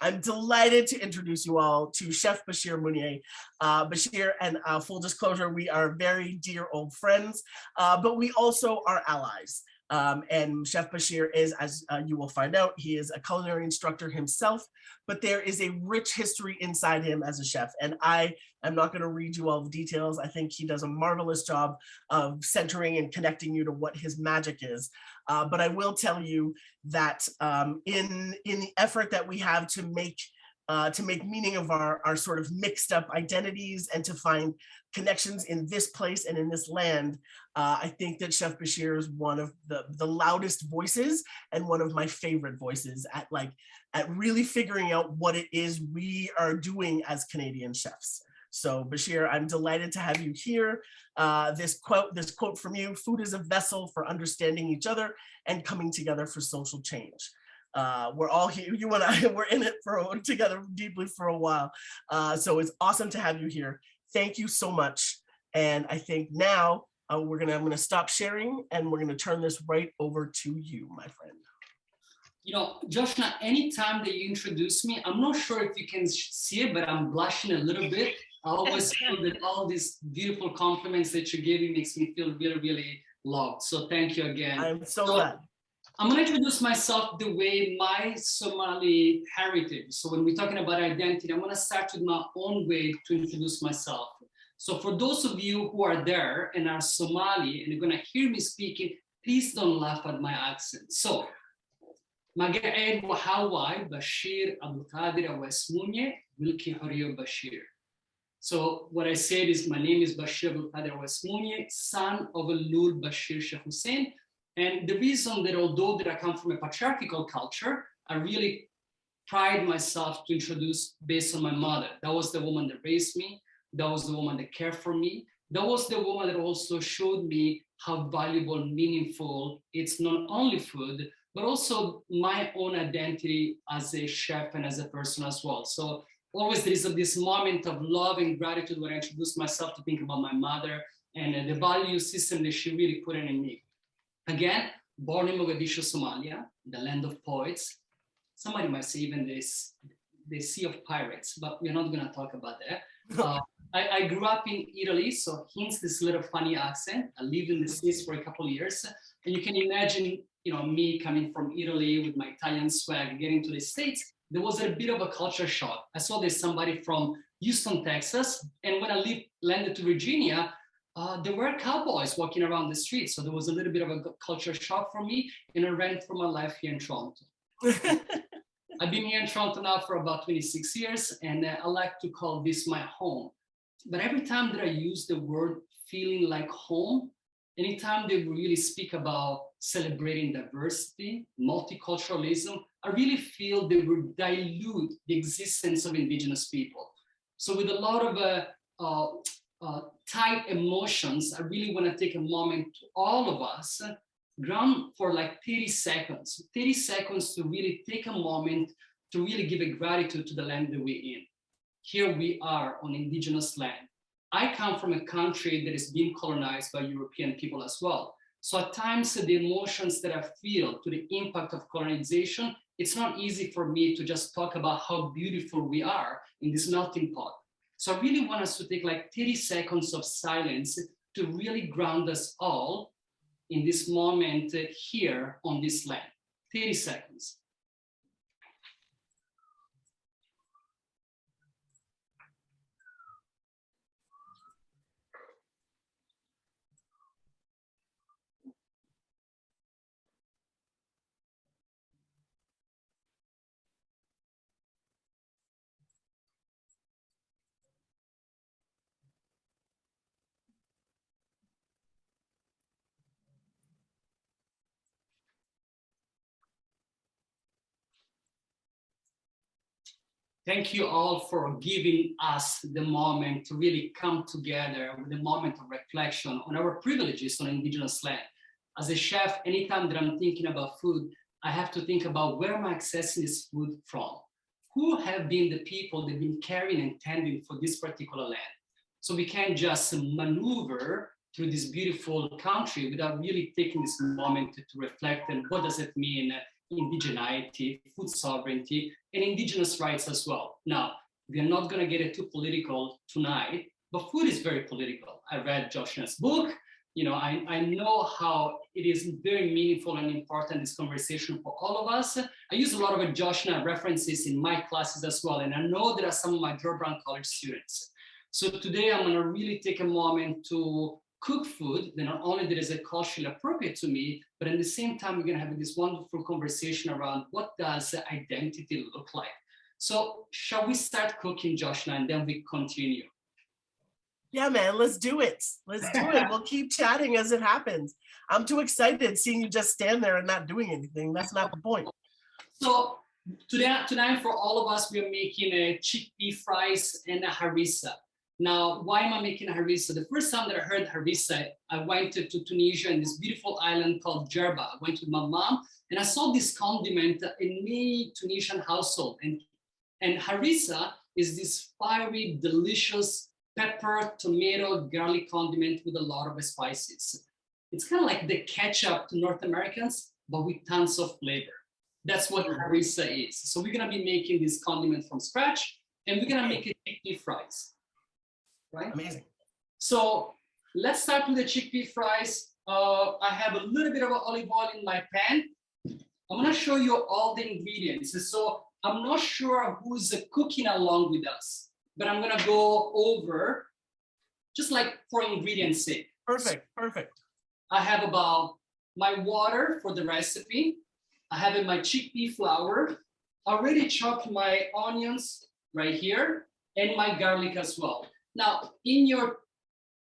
I'm delighted to introduce you all to Chef Bashir Munye. Bashir and full disclosure, we are very dear old friends, but we also are allies. And Chef Bashir is, as you will find out, he is a culinary instructor himself, but there is a rich history inside him as a chef. And I am not going to read you all the details. I think he does a marvelous job of centering and connecting you to what his magic is. But I will tell you that in the effort that we have to make meaning of our sort of mixed up identities and to find connections in this place and in this land, I think that Chef Bashir is one of the loudest voices and one of my favorite voices at really figuring out what it is we are doing as Canadian chefs. So Bashir, I'm delighted to have you here. This quote from you: "Food is a vessel for understanding each other and coming together for social change." We're all here, you and I, we're in it together deeply for a while. So it's awesome to have you here. Thank you so much. And I think now I'm gonna stop sharing and we're gonna turn this right over to you, my friend. You know, Joshna, anytime that you introduce me, I'm not sure if you can see it, but I'm blushing a little bit. I always feel that all these beautiful compliments that you're giving makes me feel really, really loved. So thank you again. I'm so glad. I'm going to introduce myself the way my Somali heritage. So when we're talking about identity, I'm going to start with my own way to introduce myself. So for those of you who are there and are Somali and you're going to hear me speaking, please don't laugh at my accent. So, Magaed Wahawai Bashir Abdul Qadir Awais Munye Wilki Horio Bashir. So what I said is my name is Bashir Abdul Qadir Awais Munye, son of Lul Bashir Sheikh Hussein. And the reason that although that I come from a patriarchal culture, I really pride myself to introduce based on my mother. That was the woman that raised me. That was the woman that cared for me. That was the woman that also showed me how valuable and meaningful it's not only food, but also my own identity as a chef and as a person as well. So always there is this moment of love and gratitude when I introduce myself to think about my mother and the value system that she really put in me. Again, born in Mogadishu, Somalia, the land of poets. Somebody might say even the sea of pirates, but we're not going to talk about that. I grew up in Italy, so hence this little funny accent. I lived in the States for a couple of years, and you can imagine, you know, me coming from Italy with my Italian swag, getting to the States. There was a bit of a culture shock. I saw there's somebody from Houston, Texas, and when I landed to Virginia, there were cowboys walking around the street. So there was a little bit of a culture shock for me, and I ran for my life here in Toronto. I've been here in Toronto now for about 26 years, and I like to call this my home. But every time that I use the word feeling like home, anytime they really speak about celebrating diversity, multiculturalism, I really feel they would dilute the existence of Indigenous people. So with a lot of tight emotions, I really want to take a moment to all of us, ground for like 30 seconds to really take a moment to really give a gratitude to the land that we're in. Here we are on Indigenous land. I come from a country that is being colonized by European people as well. So at times the emotions that I feel to the impact of colonization, it's not easy for me to just talk about how beautiful we are in this melting pot. So I really want us to take like 30 seconds of silence to really ground us all in this moment here on this land. 30 seconds. Thank you all for giving us the moment to really come together with a moment of reflection on our privileges on Indigenous land. As a chef, anytime that I'm thinking about food, I have to think about where am I accessing this food from? Who have been the people that have been caring and tending for this particular land? So we can't just maneuver through this beautiful country without really taking this moment to reflect on what does it mean indigeneity, food sovereignty, and indigenous rights as well. Now, we are not going to get it too political tonight, but food is very political. I read Joshua's book. You know, I know how it is very meaningful and important, this conversation for all of us. I use a lot of Joshua references in my classes as well, and I know there are some of my George Brown College students. So today I'm going to really take a moment to cook food that not only that is culturally appropriate to me, but at the same time, we're going to have this wonderful conversation around what does identity look like. So shall we start cooking, Joshua, and then we continue? Yeah, man, let's do it. Let's do it. We'll keep chatting as it happens. I'm too excited seeing you just stand there and not doing anything. That's not the point. So tonight for all of us, we are making a chickpea fries and a harissa. Now, why am I making a harissa? The first time that I heard harissa, I went to Tunisia in this beautiful island called Jerba. I went with my mom and I saw this condiment in many Tunisian household. And harissa is this fiery, delicious pepper, tomato, garlic condiment with a lot of spices. It's kind of like the ketchup to North Americans, but with tons of flavor. That's what harissa is. So we're gonna be making this condiment from scratch, and we're gonna make it chickpea fries, right? Amazing. So let's start with the chickpea fries. I have a little bit of olive oil in my pan. I'm gonna show you all the ingredients. So I'm not sure who's cooking along with us, but I'm gonna go over just like for ingredients sake. Perfect, perfect. I have about my water for the recipe. I have in my chickpea flour. I already chopped my onions right here and my garlic as well. Now, in your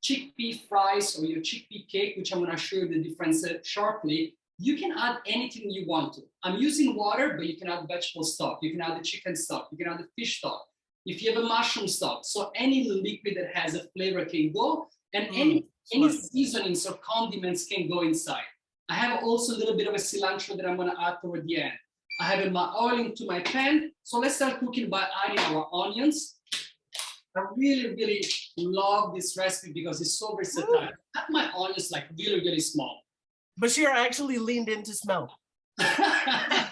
chickpea fries or your chickpea cake, which I'm gonna show you the difference shortly, you can add anything you want to. I'm using water, but you can add vegetable stock. You can add the chicken stock. You can add the fish stock. If you have a mushroom stock, so any liquid that has a flavor can go, and any seasonings or condiments can go inside. I have also a little bit of a cilantro that I'm gonna add toward the end. I have my oil into my pan. So let's start cooking by adding our onions. I really, really love this recipe because it's so versatile. I cut my onions like really, really small. Bashir, I actually leaned in to smell. I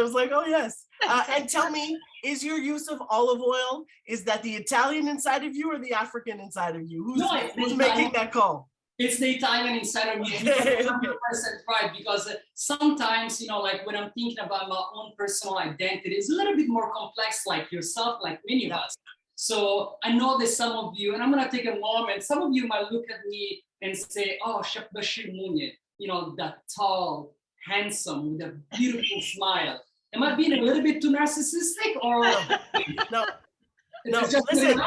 was like, oh yes. And tell me, is your use of olive oil, is that the Italian inside of you or the African inside of you? Who's making that call? It's the Italian inside of me. Okay. 100% right, because sometimes, you know, like when I'm thinking about my own personal identity, it's a little bit more complex like yourself, like many of us. So I know that some of you, and I'm gonna take a moment, some of you might look at me and say, oh, Chef Bashir Munye, you know, that tall, handsome, with a beautiful smile. Am I being a little bit too narcissistic or? No, listen,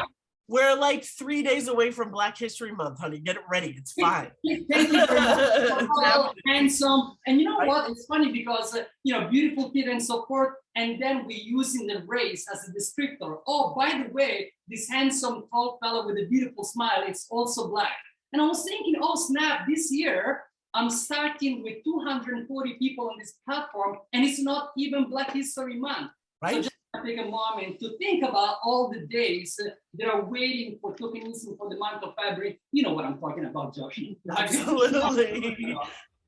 we're like 3 days away from Black History Month, honey. Get it ready, it's fine. Thank you very much. Tall, handsome, and you know what? It's funny because, you know, beautiful kid and so forth, and then we using the race as a descriptor. Oh, by the way, this handsome, tall fellow with a beautiful smile, it's also Black. And I was thinking, oh snap, this year, I'm starting with 240 people on this platform, and it's not even Black History Month. Right. So just take a moment to think about all the days that are waiting for tokenism for the month of February. You know what I'm talking about, Josh. Absolutely.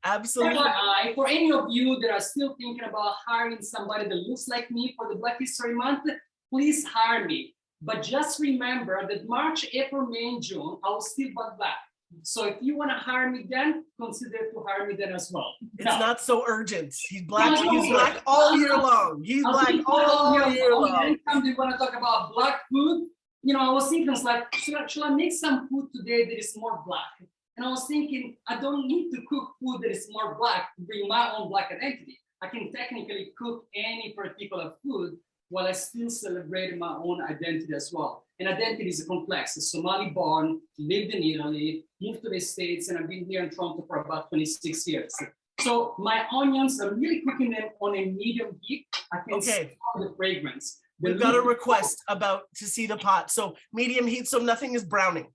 Absolutely. For any of you that are still thinking about hiring somebody that looks like me for the Black History Month, please hire me. But just remember that March, April, May, and June, I will still be Black. So if you want to hire me then, consider to hire me then as well. It's not so urgent. He's Black. He's Black all year long. He's Black all year long. Anytime they want to talk about Black food, you know, I was thinking, I was like, should I make some food today that is more Black? And I was thinking, I don't need to cook food that is more Black to bring my own Black identity. I can technically cook any particular food while I still celebrate my own identity as well. And identity is complex. I'm Somali born, lived in Italy, moved to the States, and I've been here in Toronto for about 26 years. So my onions, I'm really cooking them on a medium heat. I can smell the fragrance. We've got a request about to see the pot. So medium heat, so nothing is browning.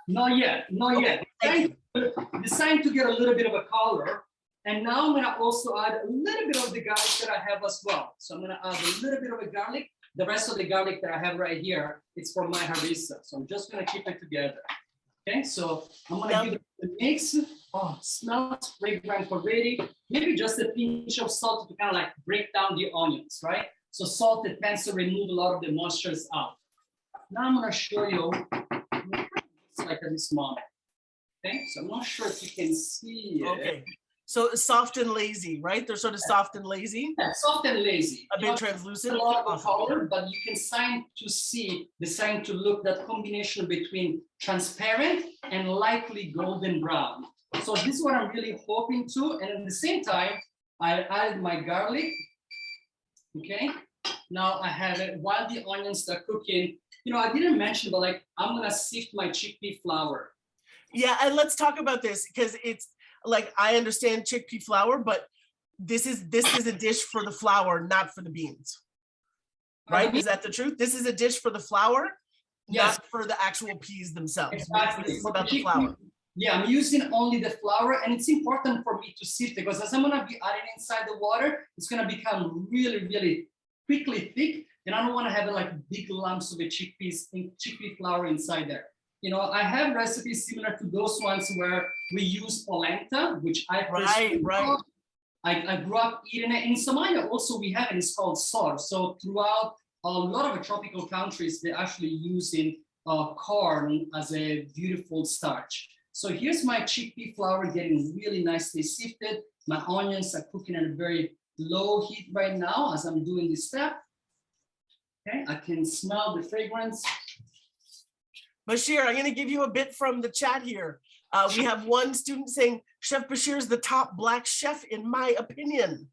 Not yet, not yet. Deciding to get a little bit of a color. And now I'm gonna also add a little bit of the garlic that I have as well. So I'm gonna add a little bit of a garlic. The rest of the garlic that I have right here, it's for my harissa. So I'm just gonna keep it together. Okay, so I'm gonna give it a mix. Oh, smells fragrant already. Maybe just a pinch of salt to kind of like break down the onions, right? So salt, it tends to remove a lot of the moistures out. Now I'm gonna show you it's like at this moment. Okay, so I'm not sure if you can see it. Okay, so soft and lazy, right? They're sort of soft and lazy. Yeah, soft and lazy. A bit translucent. A lot of color, but you can sign to see the sign to look that combination between transparent and lightly golden brown. So this is what I'm really hoping to, and at the same time, I added my garlic. Okay, now I have it while the onions are cooking. You know, I didn't mention, but like I'm gonna sift my chickpea flour. Yeah, and let's talk about this because it's like I understand chickpea flour, but this is a dish for the flour, not for the beans. Right? Is that the truth? This is a dish for the flour, Yes, not for the actual peas themselves. exactly. This is about the flour. Yeah, I'm using only the flour, and it's important for me to sift it because as I'm gonna be adding inside the water, it's gonna become really, really quickly thick, and I don't want to have like big lumps of the chickpea flour inside there. You know, I have recipes similar to those ones where we use polenta, which I personally love. I grew up eating it. In Somalia also we have it, it's called sor. So throughout a lot of the tropical countries, they're actually using corn as a beautiful starch. So here's my chickpea flour getting really nicely sifted. My onions are cooking at a very low heat right now as I'm doing this step. Okay, I can smell the fragrance. Bashir, I'm going to give you a bit from the chat here. We have one student saying, Chef Bashir is the top Black chef, in my opinion.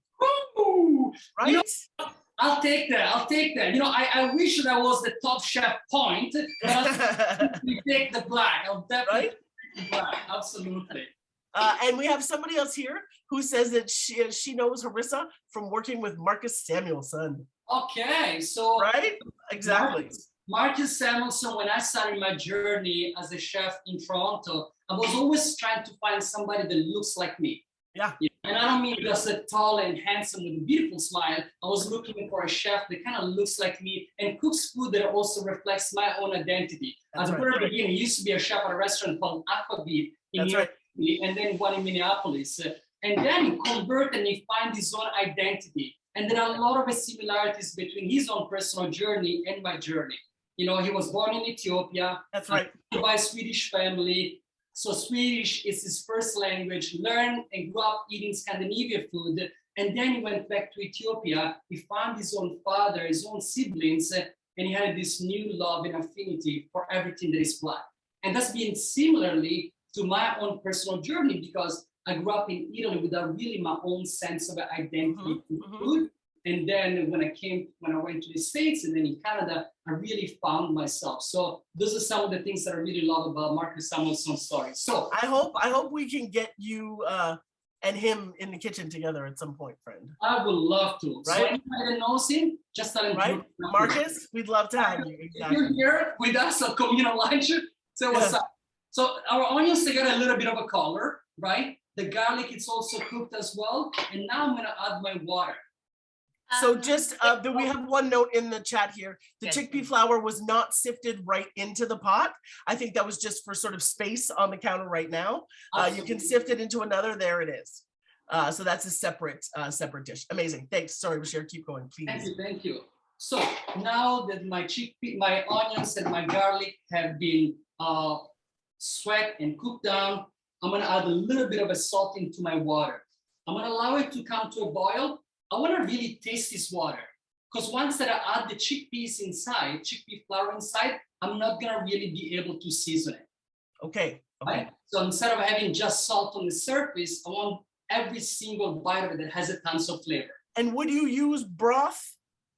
Ooh, right? You know, I'll take that. I'll take that. You know, I wish that I was the top chef point, but I'll take the Black. I'll definitely take the Black. Absolutely. And we have somebody else here who says that she knows Harissa from working with Marcus Samuelson. Okay, so right? Exactly. Marcus Samuelson, when I started my journey as a chef in Toronto, I was always trying to find somebody that looks like me. Yeah. And I don't mean just a tall and handsome with a beautiful smile. I was looking for a chef that kind of looks like me and cooks food that also reflects my own identity. At the very beginning, I used to be a chef at a restaurant called Aquavit in New York City, and then one in Minneapolis. And then you convert and you find his own identity. And there are a lot of similarities between his own personal journey and my journey. You know, he was born in Ethiopia. That's right. By a Swedish family. So Swedish is his first language, learned and grew up eating Scandinavian food. And then he went back to Ethiopia. He found his own father, his own siblings, and he had this new love and affinity for everything that is Black. And that's been similarly to my own personal journey because I grew up in Italy without really my own sense of identity in food. And then when I went to the States and then in Canada, I really found myself. So those are some of the things that I really love about Marcus Samuelson's story. So I hope we can get you and him in the kitchen together at some point, friend. I would love to. Right? So anybody that knows him, just tell him. Right, Marcus, we'd love to have you. Exactly. If you're here with us on Communal Lunch, so what's up? So our onions, they got a little bit of a color, right? The garlic, it's also cooked as well. And now I'm gonna add my water. So just we have one note in the chat here. The chickpea flour was not sifted right into the pot. I think that was just for sort of space on the counter right now. You can sift it into another. There it is. So that's a separate dish. Amazing. Thanks. Sorry, Bashir. Keep going, please. Thank you. Thank you. So now that my onions and my garlic have been sweat and cooked down, I'm gonna add a little bit of a salt into my water. I'm gonna allow it to come to a boil. I want to really taste this water because once that I add the chickpeas inside, chickpea flour inside, I'm not going to really be able to season it. Okay. Right? So instead of having just salt on the surface, I want every single bite of it that has a tons of flavor. And would you use broth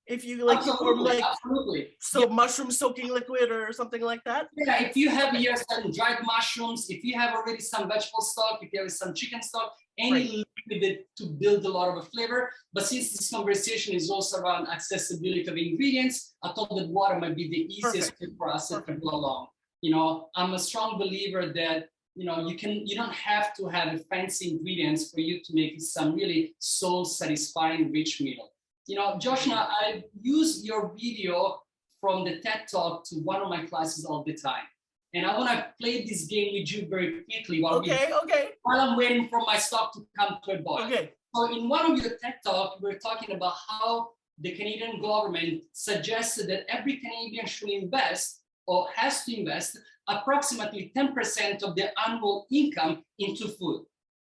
if you like? Absolutely, absolutely. So mushroom soaking liquid or something like that? Yeah, if you have here some dried mushrooms, if you have already some vegetable stock, if you have some chicken stock, any liquid to build a lot of a flavor. But since this conversation is also around accessibility of ingredients, I thought that water might be the easiest way for us to go along. You know, I'm a strong believer that, you know, you don't have to have fancy ingredients for you to make some really soul satisfying rich meal. You know, Joshna, I use your video from the TED Talk to one of my classes all the time. And I want to play this game with you very quickly while I'm waiting for my stock to come to a boil. Okay. So in one of your TED Talks, we were talking about how the Canadian government suggested that every Canadian should invest or has to invest approximately 10% of their annual income into food.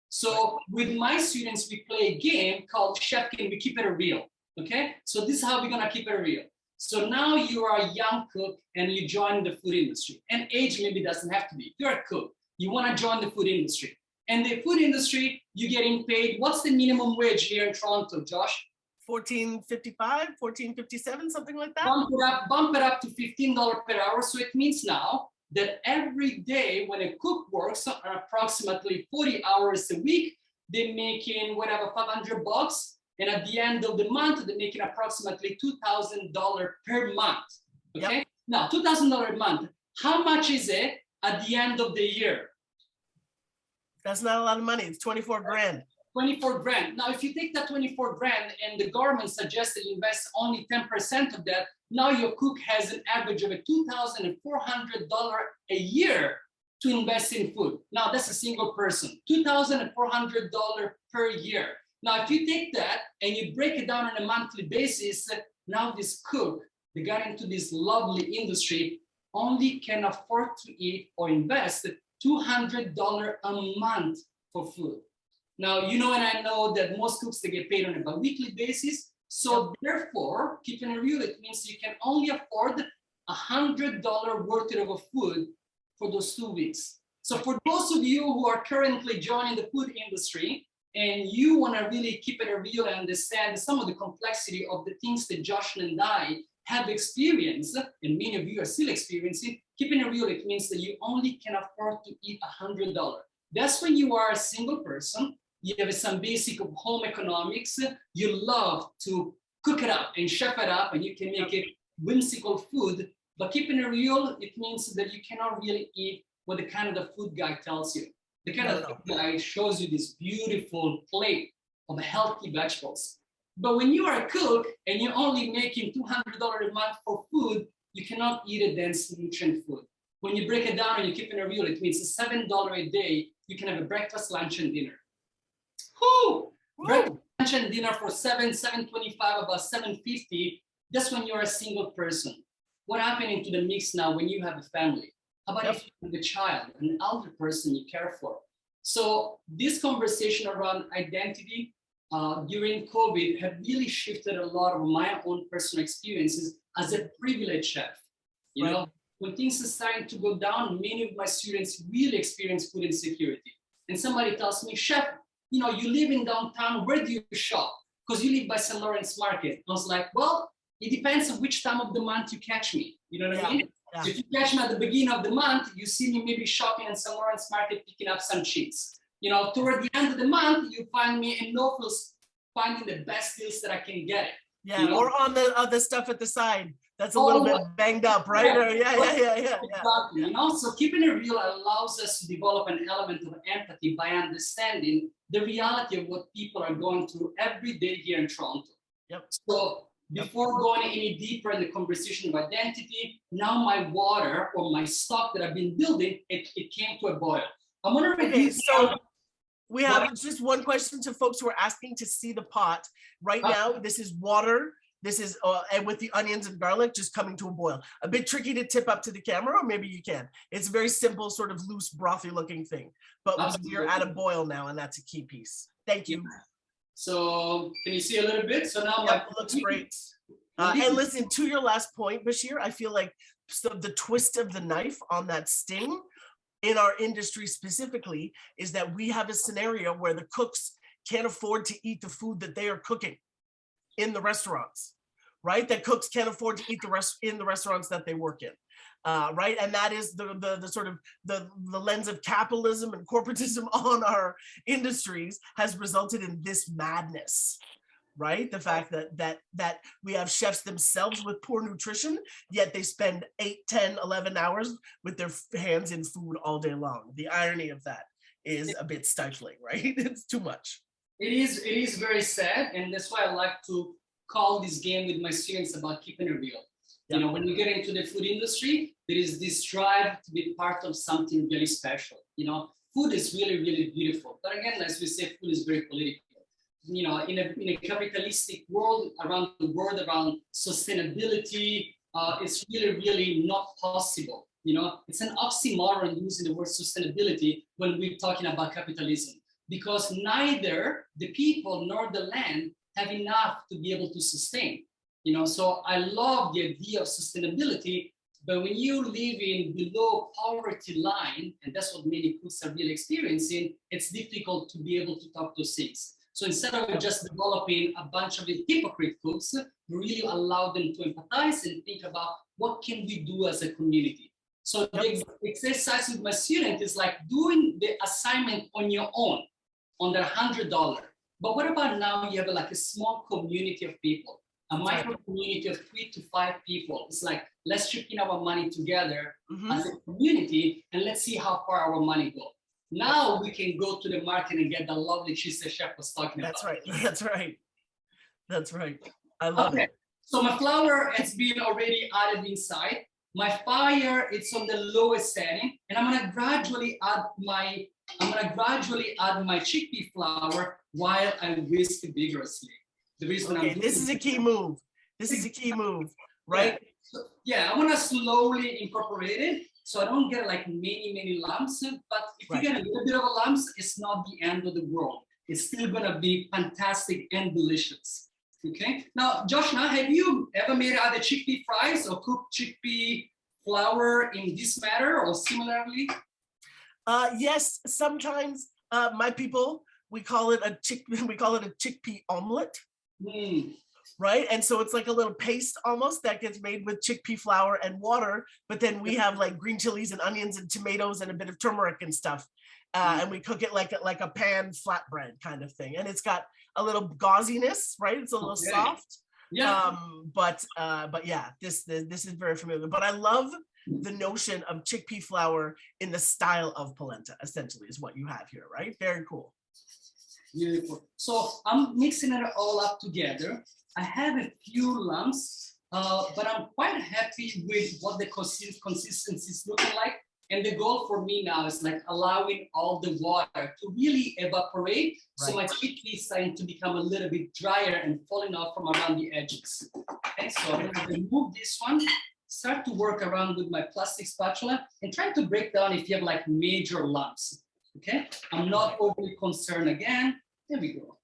So with my students, we play a game called Chef Can We Keep It Real? Okay, so this is how we're gonna keep it real. So now you are a young cook and you join the food industry, and age maybe doesn't have to be. You're a cook, you wanna join the food industry. And the food industry, you're getting paid, what's the minimum wage here in Toronto, Josh? $14.55, $14.57, something like that. Bump it up to $15 per hour. So it means now that every day when a cook works approximately 40 hours a week, they're making whatever, $500. And at the end of the month, they're making approximately $2,000 per month. Okay. Yep. Now, $2,000 a month. How much is it at the end of the year? That's not a lot of money. It's 24 grand. 24 grand. Now, if you take that 24 grand and the government suggests that you invest only 10% of that, now your cook has an average of a $2,400 a year to invest in food. Now, that's a single person, $2,400 per year. Now, if you take that and you break it down on a monthly basis, now this cook, they got into this lovely industry, only can afford to eat or invest $200 a month for food. Now, you know, and I know that most cooks, they get paid on a bi-weekly basis. So therefore, keeping it real, it means you can only afford $100 worth of food for those 2 weeks. So for those of you who are currently joining the food industry and you want to really keep it real and understand some of the complexity of the things that Josh and I have experienced, and many of you are still experiencing, keeping it real, it means that you only can afford to eat $100. That's when you are a single person, you have some basic of home economics, you love to cook it up and chef it up, and you can make it whimsical food. But keeping it real, it means that you cannot really eat what the kind of the food guy tells you. The kind of food guy shows you this beautiful plate of healthy vegetables. But when you are a cook and you're only making $200 a month for food, you cannot eat a dense nutrient food. When you break it down and you keep it real, it means $7 a day, you can have a breakfast, lunch, and dinner. Whoo! Breakfast, lunch, and dinner for $7.25, about $7.50. That's when you're a single person. What happened into the mix now when you have a family? How about if you have a child, an elder person you care for? So this conversation around identity during COVID have really shifted a lot of my own personal experiences as a privileged chef. You know, when things are starting to go down, many of my students really experience food insecurity. And somebody tells me, Chef, you know, you live in downtown, where do you shop? Because you live by St. Lawrence Market. I was like, well, it depends on which time of the month you catch me. You know what I mean? Yeah. So if you catch me at the beginning of the month, you see me maybe shopping in St. Lawrence Market, picking up some cheese. You know, toward the end of the month, you find me in Norfolk finding the best deals that I can get. Yeah, you know? Or on the other stuff at the side that's a little bit banged up, right? Exactly. You know, so keeping it real allows us to develop an element of empathy by understanding the reality of what people are going through every day here in Toronto. So before going any deeper in the conversation of identity, now my water or my stock that I've been building, it came to a boil. I'm wondering so we have just one question to folks who are asking to see the pot. Right now, this is water. This is, and with the onions and garlic just coming to a boil. A bit tricky to tip up to the camera, or maybe you can. It's a very simple, sort of loose, brothy looking thing. But we're at a boil now, and that's a key piece. Thank you. So can you see a little bit? So now it looks great. And listen, to your last point, Bashir, I feel like the twist of the knife on that sting in our industry specifically is that we have a scenario where the cooks can't afford to eat the food that they are cooking in the restaurants, right? That cooks can't afford to eat in the restaurants that they work in, right? And that is the sort of the lens of capitalism and corporatism on our industries has resulted in this madness, right? The fact that we have chefs themselves with poor nutrition, yet they spend 8, 10, 11 hours with their hands in food all day long. The irony of that is a bit stifling, right? It's too much. It is very sad, and that's why I like to call this game with my students about keeping it real. You know, when you get into the food industry, there is this drive to be part of something really special. You know, food is really, really beautiful. But again, as we say, food is very political. You know, in a capitalistic world around the world, around sustainability, it's really, really not possible. You know, it's an oxymoron using the word sustainability when we're talking about capitalism, because neither the people nor the land have enough to be able to sustain. You know, so I love the idea of sustainability, but when you live in below poverty line, and that's what many cooks are really experiencing, it's difficult to be able to talk those things. So instead of just developing a bunch of hypocrite cooks, we really allow them to empathize and think about what can we do as a community. So the exercise with my student is like doing the assignment on your own, under $100. But what about now you have like a small community of people, a micro community of 3 to 5 people. It's like, let's chip in our money together as a community and let's see how far our money goes. Now we can go to the market and get the lovely cheese the chef was talking about. That's right. That's right. That's right. I love it. So my flour has been already added inside. My fire, it's on the lowest setting, and I'm gonna gradually add my chickpea flour while I whisk vigorously. The reason this is a key move. This is a key move, right? Yeah, I want to slowly incorporate it so I don't get like many lumps. But if you get a little bit of a lumps, it's not the end of the world. It's still gonna be fantastic and delicious. Okay. Now, Joshna, have you ever made either chickpea fries or cooked chickpea flour in this manner or similarly? Yes, sometimes my people, we call it a chickpea omelet. Right, and so it's like a little paste almost that gets made with chickpea flour and water, but then we have like green chilies and onions and tomatoes and a bit of turmeric and stuff, and we cook it like a pan flatbread kind of thing, and it's got a little gauziness, right? It's a little soft. But yeah, this is very familiar. But I love the notion of chickpea flour in the style of polenta. Essentially, is what you have here, right? Very cool. Beautiful. So I'm mixing it all up together. I have a few lumps, but I'm quite happy with what the consistency is looking like. And the goal for me now is like allowing all the water to really evaporate. So my chickpea is starting to become a little bit drier and falling off from around the edges. Okay, so I'm gonna remove this one, start to work around with my plastic spatula and try to break down if you have like major lumps. Okay, I'm not overly concerned again. There we go.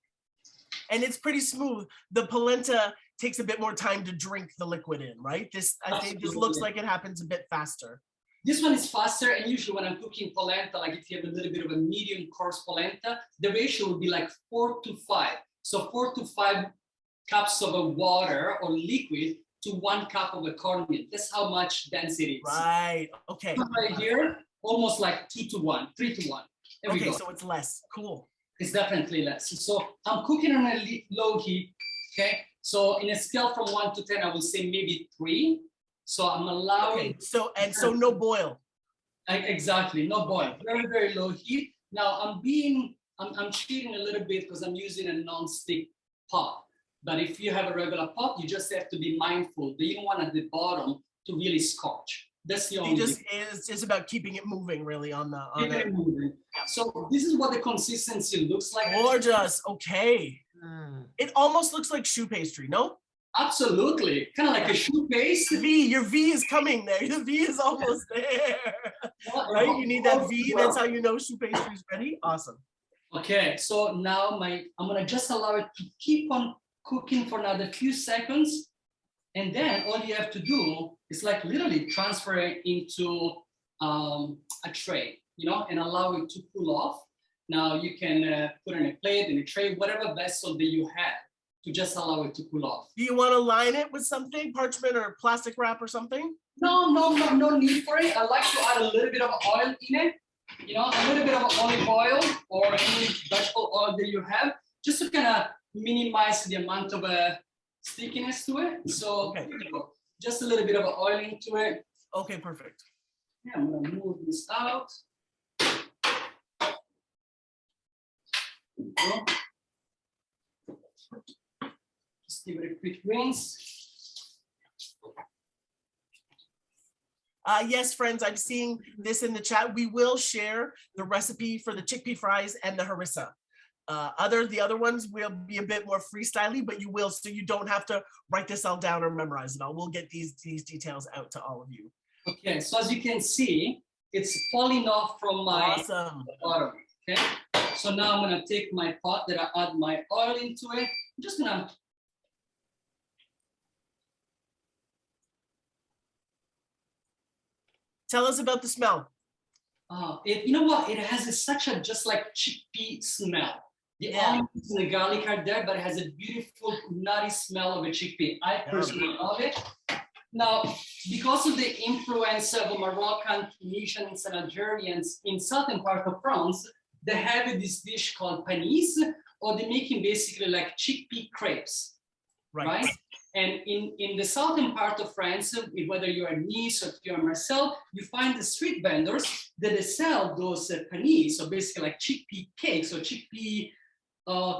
And it's pretty smooth. The polenta takes a bit more time to drink the liquid in, right? I think this looks like it happens a bit faster. This one is faster, and usually when I'm cooking polenta, like if you have a little bit of a medium coarse polenta, the ratio would be like 4 to 5. So 4 to 5 cups of a water or liquid to 1 cup of a cornmeal. That's how much dense it is. Right, okay. Right here, almost like 2 to 1, 3 to 1. There we go. So it's less, cool. It's definitely less. So I'm cooking on a low heat, okay? So in a scale from 1 to 10, I would say maybe 3. So I'm allowing. So no boil. Exactly, no boil. Very, very low heat. Now I'm cheating a little bit because I'm using a non-stick pot. But if you have a regular pot, you just have to be mindful that you don't want at the bottom to really scorch. That's the only. It's just about keeping it moving, really, on the. Moving. So this is what the consistency looks like. Gorgeous. Okay. It almost looks like choux pastry. No. Absolutely, kind of like a choux paste. Your V is coming there. Your V is almost there. Right? You need that V. That's how you know choux pastry is ready. Awesome. Okay, so now I'm gonna just allow it to keep on cooking for another few seconds, and then all you have to do is like literally transfer it into a tray, you know, and allow it to cool off. Now you can put it in a plate, in a tray, whatever vessel that you have, to just allow it to cool off. Do you want to line it with something, parchment or plastic wrap or something? No need for it. I like to add a little bit of oil in it. You know, a little bit of olive oil or any vegetable oil that you have, just to kind of minimize the amount of stickiness to it. So here you go. Just a little bit of oil into it. Okay, perfect. Yeah, I'm gonna move this out. Just give it a quick rinse. Yes, friends, I'm seeing this in the chat. We will share the recipe for the chickpea fries and the harissa. The other ones will be a bit more freestyly, but you will, so you don't have to write this all down or memorize it all. We'll get these details out to all of you. Okay, so as you can see, it's falling off from my bottom. Okay, so now I'm gonna take my pot that I add my oil into it. I'm just gonna tell us about the smell. You know what? It has such a just like chickpea smell. The onions and the garlic are there, but it has a beautiful nutty smell of a chickpea. I personally love it. Now, because of the influence of Moroccan, Tunisians, and Algerians in southern part of France, they have this dish called panis, or they're making basically like chickpea crepes, right? And in the southern part of France, whether you're in Nice or you're in Marseille, you find the street vendors that they sell those panis, so basically like chickpea cakes or chickpea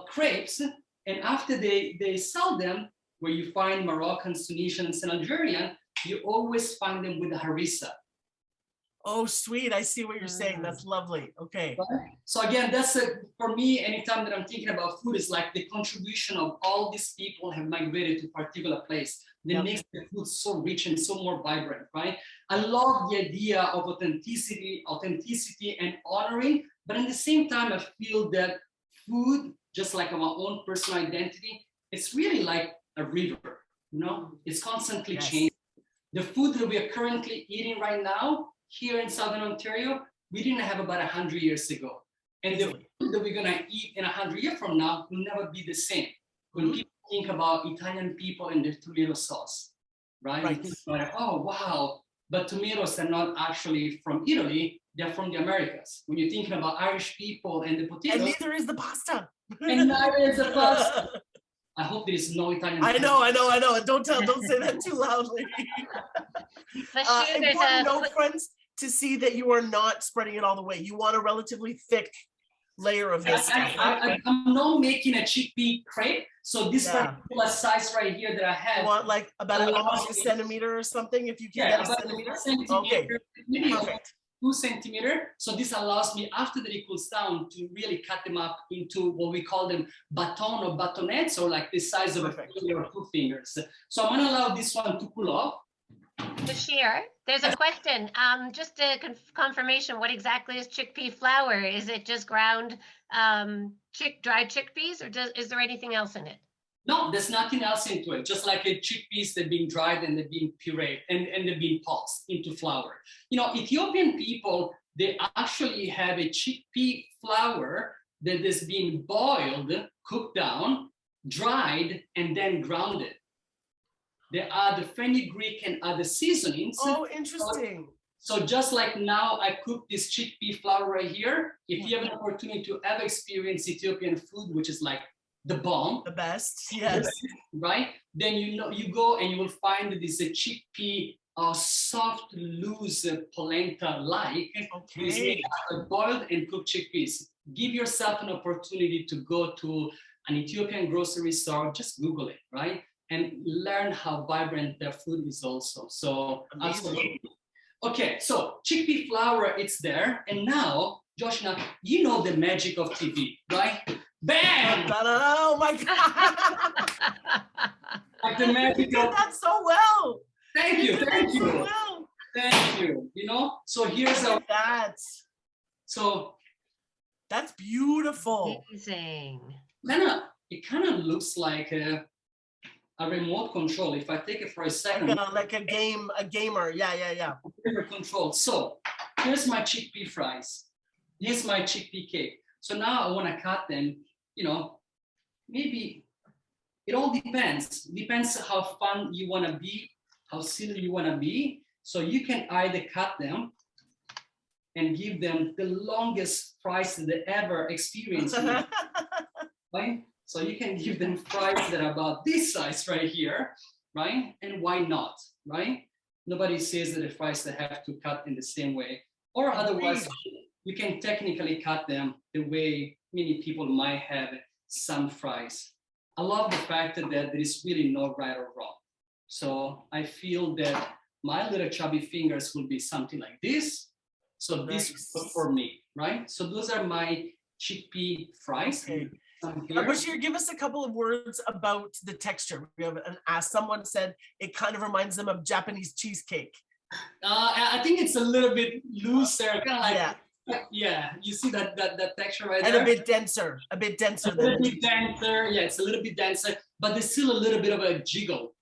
crepes. And after they sell them, where you find Moroccans, Tunisians, and Algerian, you always find them with the harissa. Oh, sweet. I see what you're saying. That's lovely. Okay. So again, that's for me, anytime that I'm thinking about food, is like the contribution of all these people have migrated to a particular place. That makes the food so rich and so more vibrant, right? I love the idea of authenticity and honoring, but at the same time, I feel that food, just like our own personal identity, it's really like a river, you know? It's constantly changing. The food that we are currently eating right now, here in Southern Ontario, we didn't have about 100 years ago. And the food that we're gonna eat in 100 years from now will never be the same. When people think about Italian people and their tomato sauce, right? Think about, oh, wow, but tomatoes are not actually from Italy, they're from the Americas. When you're thinking about Irish people and the potatoes. And neither is the pasta. And neither is the pasta. I hope there is no Italian. I know. Don't say that too loudly. Important note, friends, to see that you are not spreading it all the way. You want a relatively thick layer of this stuff. I'm not making a chickpea crepe. So this particular size right here that I have. You want like about a centimeter or something, if you can get a centimeter? Okay, perfect. 2 centimeters. So this allows me, after that it cools down, to really cut them up into what we call them baton or batonettes, or like the size of a finger or 2 fingers. So I'm gonna allow this one to cool off. Bashir, there's a question. Just a confirmation, what exactly is chickpea flour? Is it just ground dried chickpeas, or is there anything else in it? No, there's nothing else into it. Just like a chickpeas, they're being dried and they're being pureed and they're being pulsed into flour. You know, Ethiopian people, they actually have a chickpea flour that is being boiled, cooked down, dried, and then grounded. There are the fenugreek and other seasonings. Oh, interesting. So just like now I cook this chickpea flour right here, if you have an opportunity to ever experience Ethiopian food, which is like the bomb, the best, yes, right? Then you go and you will find this chickpea soft, loose polenta-like, boiled and cooked chickpeas. Give yourself an opportunity to go to an Ethiopian grocery store. Just Google it, right? And learn how vibrant their food is also. So absolutely. Okay, so chickpea flour, it's there, and now, Josh, now you know the magic of TV, right? Bam! Oh my God! Like the magic. You did that so well. Thank you. So well. Thank you. You know, so here's that. So that's beautiful. Amazing. It kind of looks like a remote control. If I take it for a second, like a gamer. Yeah. Remote control. So here's my chickpea fries. Here's my chickpea cake. So now I want to cut them. You know, maybe it all depends. Depends how fun you want to be, how silly you want to be. So you can either cut them and give them the longest fries that they ever experienced. Right? So you can give them fries that are about this size right here, right? And why not, right? Nobody says that the fries that have to cut in the same way. Or otherwise, you can technically cut them the way many people might have some fries. I love the fact that there is really no right or wrong. So I feel that my little chubby fingers will be something like this. So this is for me, right? So those are my chickpea fries. Okay. Here. Bashir, give us a couple of words about the texture. We have someone said it kind of reminds them of Japanese cheesecake. I think it's a little bit looser, kind of like, yeah. Yeah, you see that texture right and there? And a bit denser A little bit denser, yeah, it's a little bit denser, but there's still a little bit of a jiggle.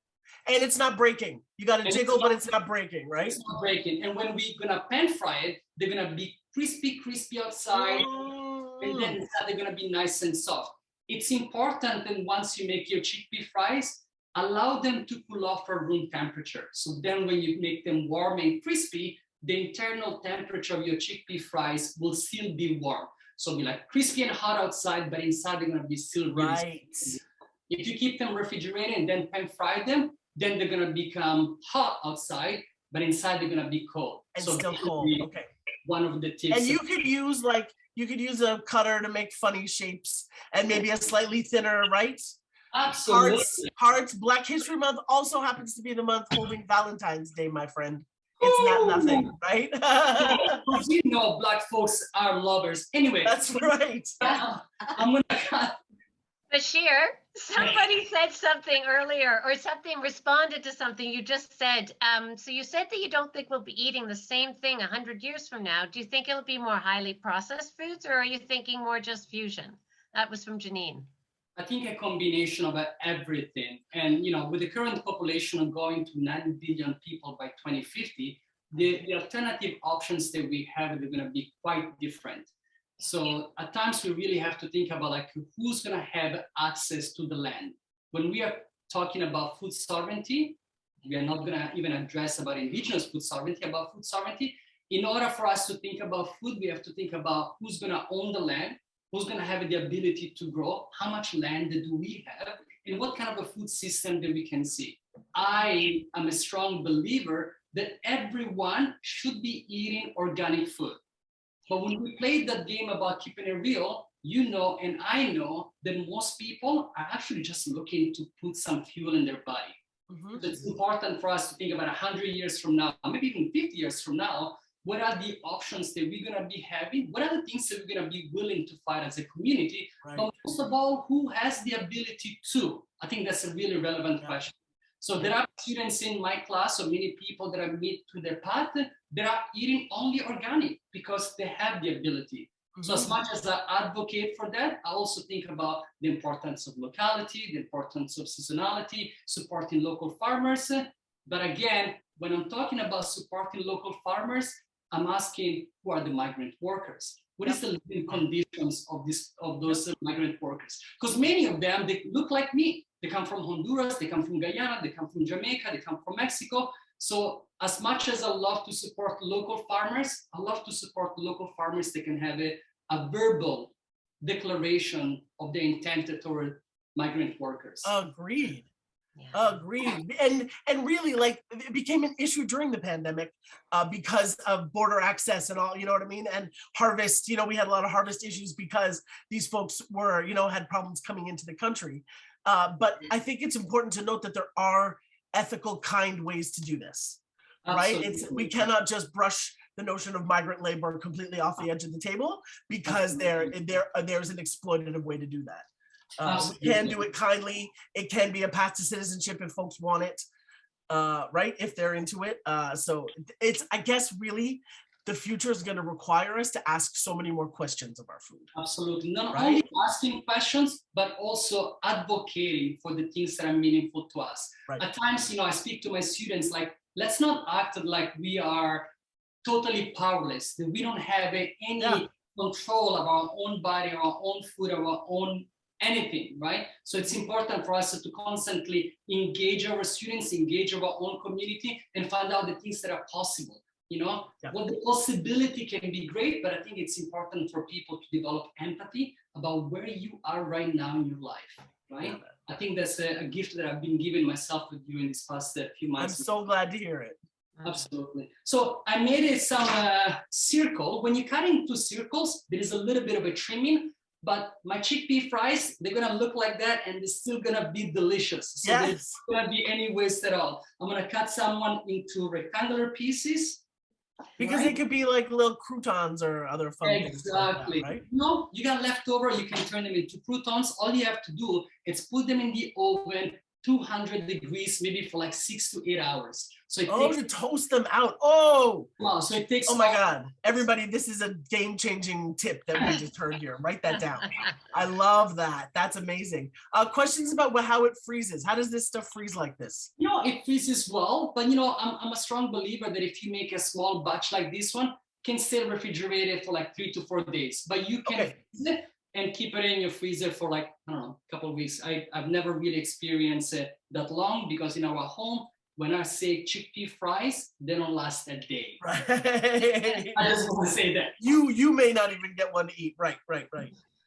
And it's not breaking. You got to jiggle, but it's not breaking, right? It's not breaking. And when we're gonna pan fry it, they're gonna be crispy outside, and then inside they're gonna be nice and soft. It's important that once you make your chickpea fries, allow them to cool off for room temperature. So then when you make them warm and crispy, the internal temperature of your chickpea fries will still be warm. So be like crispy and hot outside, but inside they're gonna be still really soft. If you keep them refrigerated and then pan fry them, then they're gonna become hot outside, but inside they're gonna be cold. And so still cold. Okay. One of the tips. And you could use a cutter to make funny shapes and maybe a slightly thinner, right? Absolutely. Hearts. Black History Month also happens to be the month holding Valentine's Day, my friend. It's not nothing, right? You know, Black folks are lovers. Anyway. That's right. I'm gonna. Bashir, somebody said something earlier, or something responded to something you just said. So you said that you don't think we'll be eating the same thing 100 years from now. Do you think it'll be more highly processed foods, or are you thinking more just fusion? That was from Janine. I think a combination of everything. And, you know, with the current population of going to 9 billion people by 2050, the alternative options that we have are going to be quite different. So at times we really have to think about like who's going to have access to the land. When we are talking about food sovereignty, we are not going to even address about indigenous food sovereignty, about food sovereignty. In order for us to think about food, we have to think about who's going to own the land, who's going to have the ability to grow, how much land do we have, and what kind of a food system that we can see. I am a strong believer that everyone should be eating organic food. But when we play that game about keeping it real, you know, and I know that most people are actually just looking to put some fuel in their body. So it's important for us to think about 100 years from now, maybe even 50 years from now, what are the options that we're going to be having? What are the things that we're going to be willing to fight as a community? Right. But most of all, who has the ability to? I think that's a really relevant question. So there are students in my class, or many people that I meet to their path, that are eating only organic because they have the ability. So as much as I advocate for that, I also think about the importance of locality, the importance of seasonality, supporting local farmers. But again, when I'm talking about supporting local farmers, I'm asking who are the migrant workers? What is the living conditions of those migrant workers? Because many of them, they look like me. They come from Honduras, they come from Guyana, they come from Jamaica, they come from Mexico. So as much as I love to support local farmers, I love to support local farmers that can have a verbal declaration of their intent toward migrant workers. Agreed. Agreed. And really, like, it became an issue during the pandemic because of border access and all, you know what I mean? And harvest, you know, we had a lot of harvest issues because these folks were, you know, had problems coming into the country. But I think it's important to note that there are ethical, kind ways to do this, right? We cannot just brush the notion of migrant labor completely off the edge of the table because there's an exploitative way to do that. We can do it kindly. It can be a path to citizenship if folks want it, right? If they're into it. So it's, I guess, really, the future is going to require us to ask so many more questions of our food. Absolutely. Not only asking questions, but also advocating for the things that are meaningful to us. Right. At times, you know, I speak to my students like, let's not act like we are totally powerless, that we don't have any control of our own body, our own food, our own anything, right? So it's important for us to constantly engage our students, engage our own community, and find out the things that are possible. You know, well, the possibility can be great, but I think it's important for people to develop empathy about where you are right now in your life, right? I think that's a gift that I've been giving myself during these past few months. I'm so glad to hear it. Absolutely. So I made some circle. When you cut into circles, there is a little bit of a trimming. but my chickpea fries, they're gonna look like that and they're still gonna be delicious. So Yes. there's not gonna be any waste at all. I'm gonna cut someone into rectangular pieces. Because right? they could be like little croutons or other fun things like that, Exactly. right? No, you got leftover, you can turn them into croutons. All you have to do is put them in the oven, 200 degrees, maybe for like 6 to 8 hours. So it Oh, takes, to toast them out. Oh, wow, so it takes, oh my God. Everybody, this is a game-changing tip that we just heard here. Write that down. I love that. That's amazing. Questions about how it freezes. How does this stuff freeze like this? you know, it freezes well, but you know, I'm a strong believer that if you make a small batch like this one, can stay refrigerated for like 3 to 4 days, but you can freeze it and keep it in your freezer for like, I don't know, a couple of weeks. I've never really experienced it that long because in our home, when I say chickpea fries, they don't last a day. Right. I just want to say that. You may not even get one to eat. Right.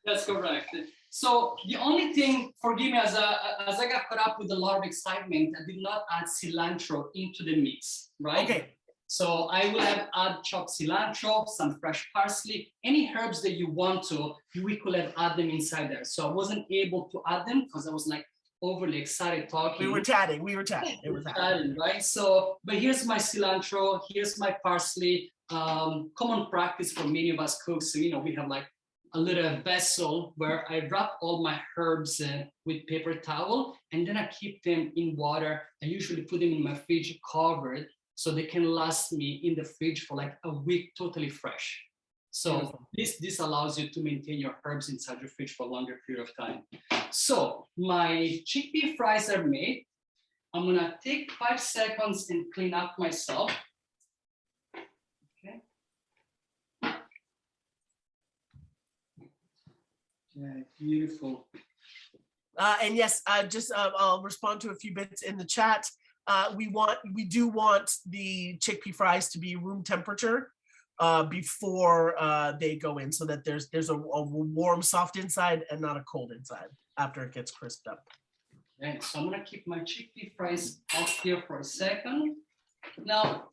That's correct. So the only thing, forgive me, as I got caught up with a lot of excitement, I did not add cilantro into the mix, right? Okay. So I will add chopped cilantro, some fresh parsley, any herbs that you want to, we could have add them inside there. So I wasn't able to add them because I was like overly excited talking. We were chatting. It was happening. Right? So, but here's my cilantro, here's my parsley. Common practice for many of us cooks. So, you know, we have like a little vessel where I wrap all my herbs with paper towel, and then I keep them in water. I usually put them in my fridge covered so they can last me in the fridge for like a week totally fresh. So this allows you to maintain your herbs inside your fridge for a longer period of time. So my chickpea fries are made. I'm gonna take 5 seconds and clean up myself. Okay. Yeah, beautiful. And yes, I'll respond to a few bits in the chat. We do want the chickpea fries to be room temperature before they go in, so that there's a warm, soft inside and not a cold inside after it gets crisped up. Okay, so I'm gonna keep my chickpea fries off here for a second. Now,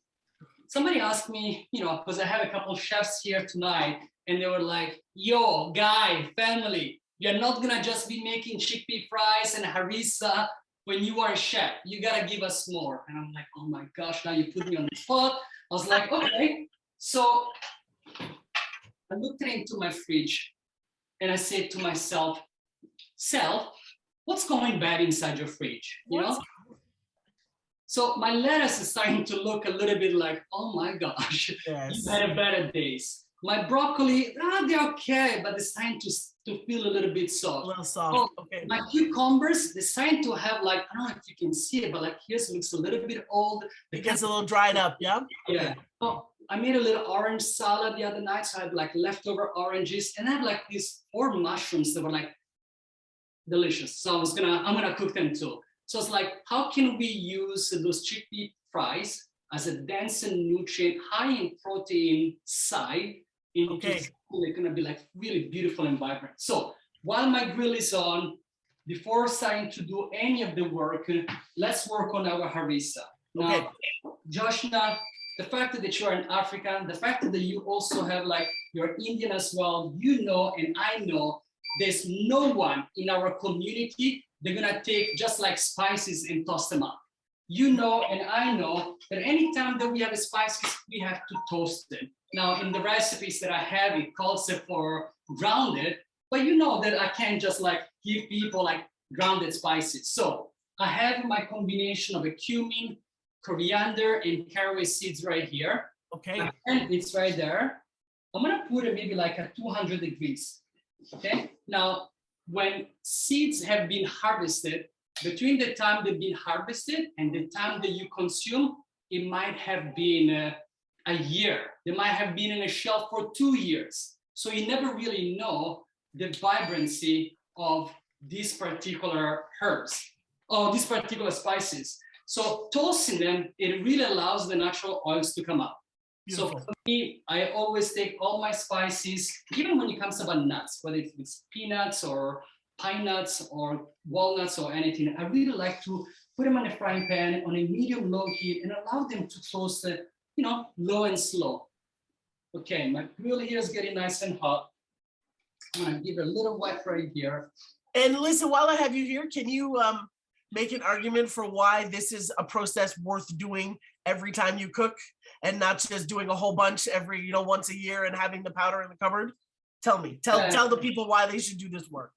somebody asked me, you know, because I have a couple chefs here tonight, and they were like, yo, guy, family, you're not gonna just be making chickpea fries and harissa when you are a chef. You gotta give us more. And I'm like, oh my gosh, now you put me on the spot. I was like, okay. So I looked into my fridge and I said to myself, what's going bad inside your fridge? You know? So my lettuce is starting to look a little bit like, oh my gosh, yes. You had better days. My broccoli, they're okay, but they're starting to feel a little bit soft. A little soft. Oh, okay. My cucumbers, they're starting to have like, I don't know if you can see it, but like here's looks a little bit old. It gets a little dried up, yeah? Yeah. Oh, I made a little orange salad the other night, so I had like leftover oranges, and I had like these 4 mushrooms that were like delicious. So I'm gonna cook them too. So it's like, how can we use those chickpea fries as a dense and nutrient, high in protein side into something that's gonna be like really beautiful and vibrant. So while my grill is on, before starting to do any of the work, let's work on our harissa. Now, Joshna, the fact that you're an African, the fact that you also have like, you're Indian as well, you know, and I know, there's no one in our community they're gonna take just like spices and toss them up. You know, and I know that anytime that we have spices, we have to toast them. Now, in the recipes that I have, it calls it for grounded, but you know that I can't just like give people like grounded spices. So I have my combination of a cumin, coriander, and caraway seeds right here. Okay. And it's right there. I'm gonna put it maybe like at 200 degrees. Okay. Now, when seeds have been harvested, between the time they've been harvested and the time that you consume, it might have been a year. They might have been in a shelf for 2 years. So you never really know the vibrancy of these particular herbs or these particular spices. So toasting them, it really allows the natural oils to come up. Beautiful. So for me, I always take all my spices, even when it comes about nuts, whether it's peanuts or pine nuts or walnuts or anything, I really like to put them on a frying pan on a medium-low heat and allow them to toast, you know, low and slow. Okay, my grill here is getting nice and hot. I'm gonna give it a little wet right here. And listen, while I have you here, can you make an argument for why this is a process worth doing every time you cook and not just doing a whole bunch every, once a year and having the powder in the cupboard? Tell me, tell the people why they should do this work.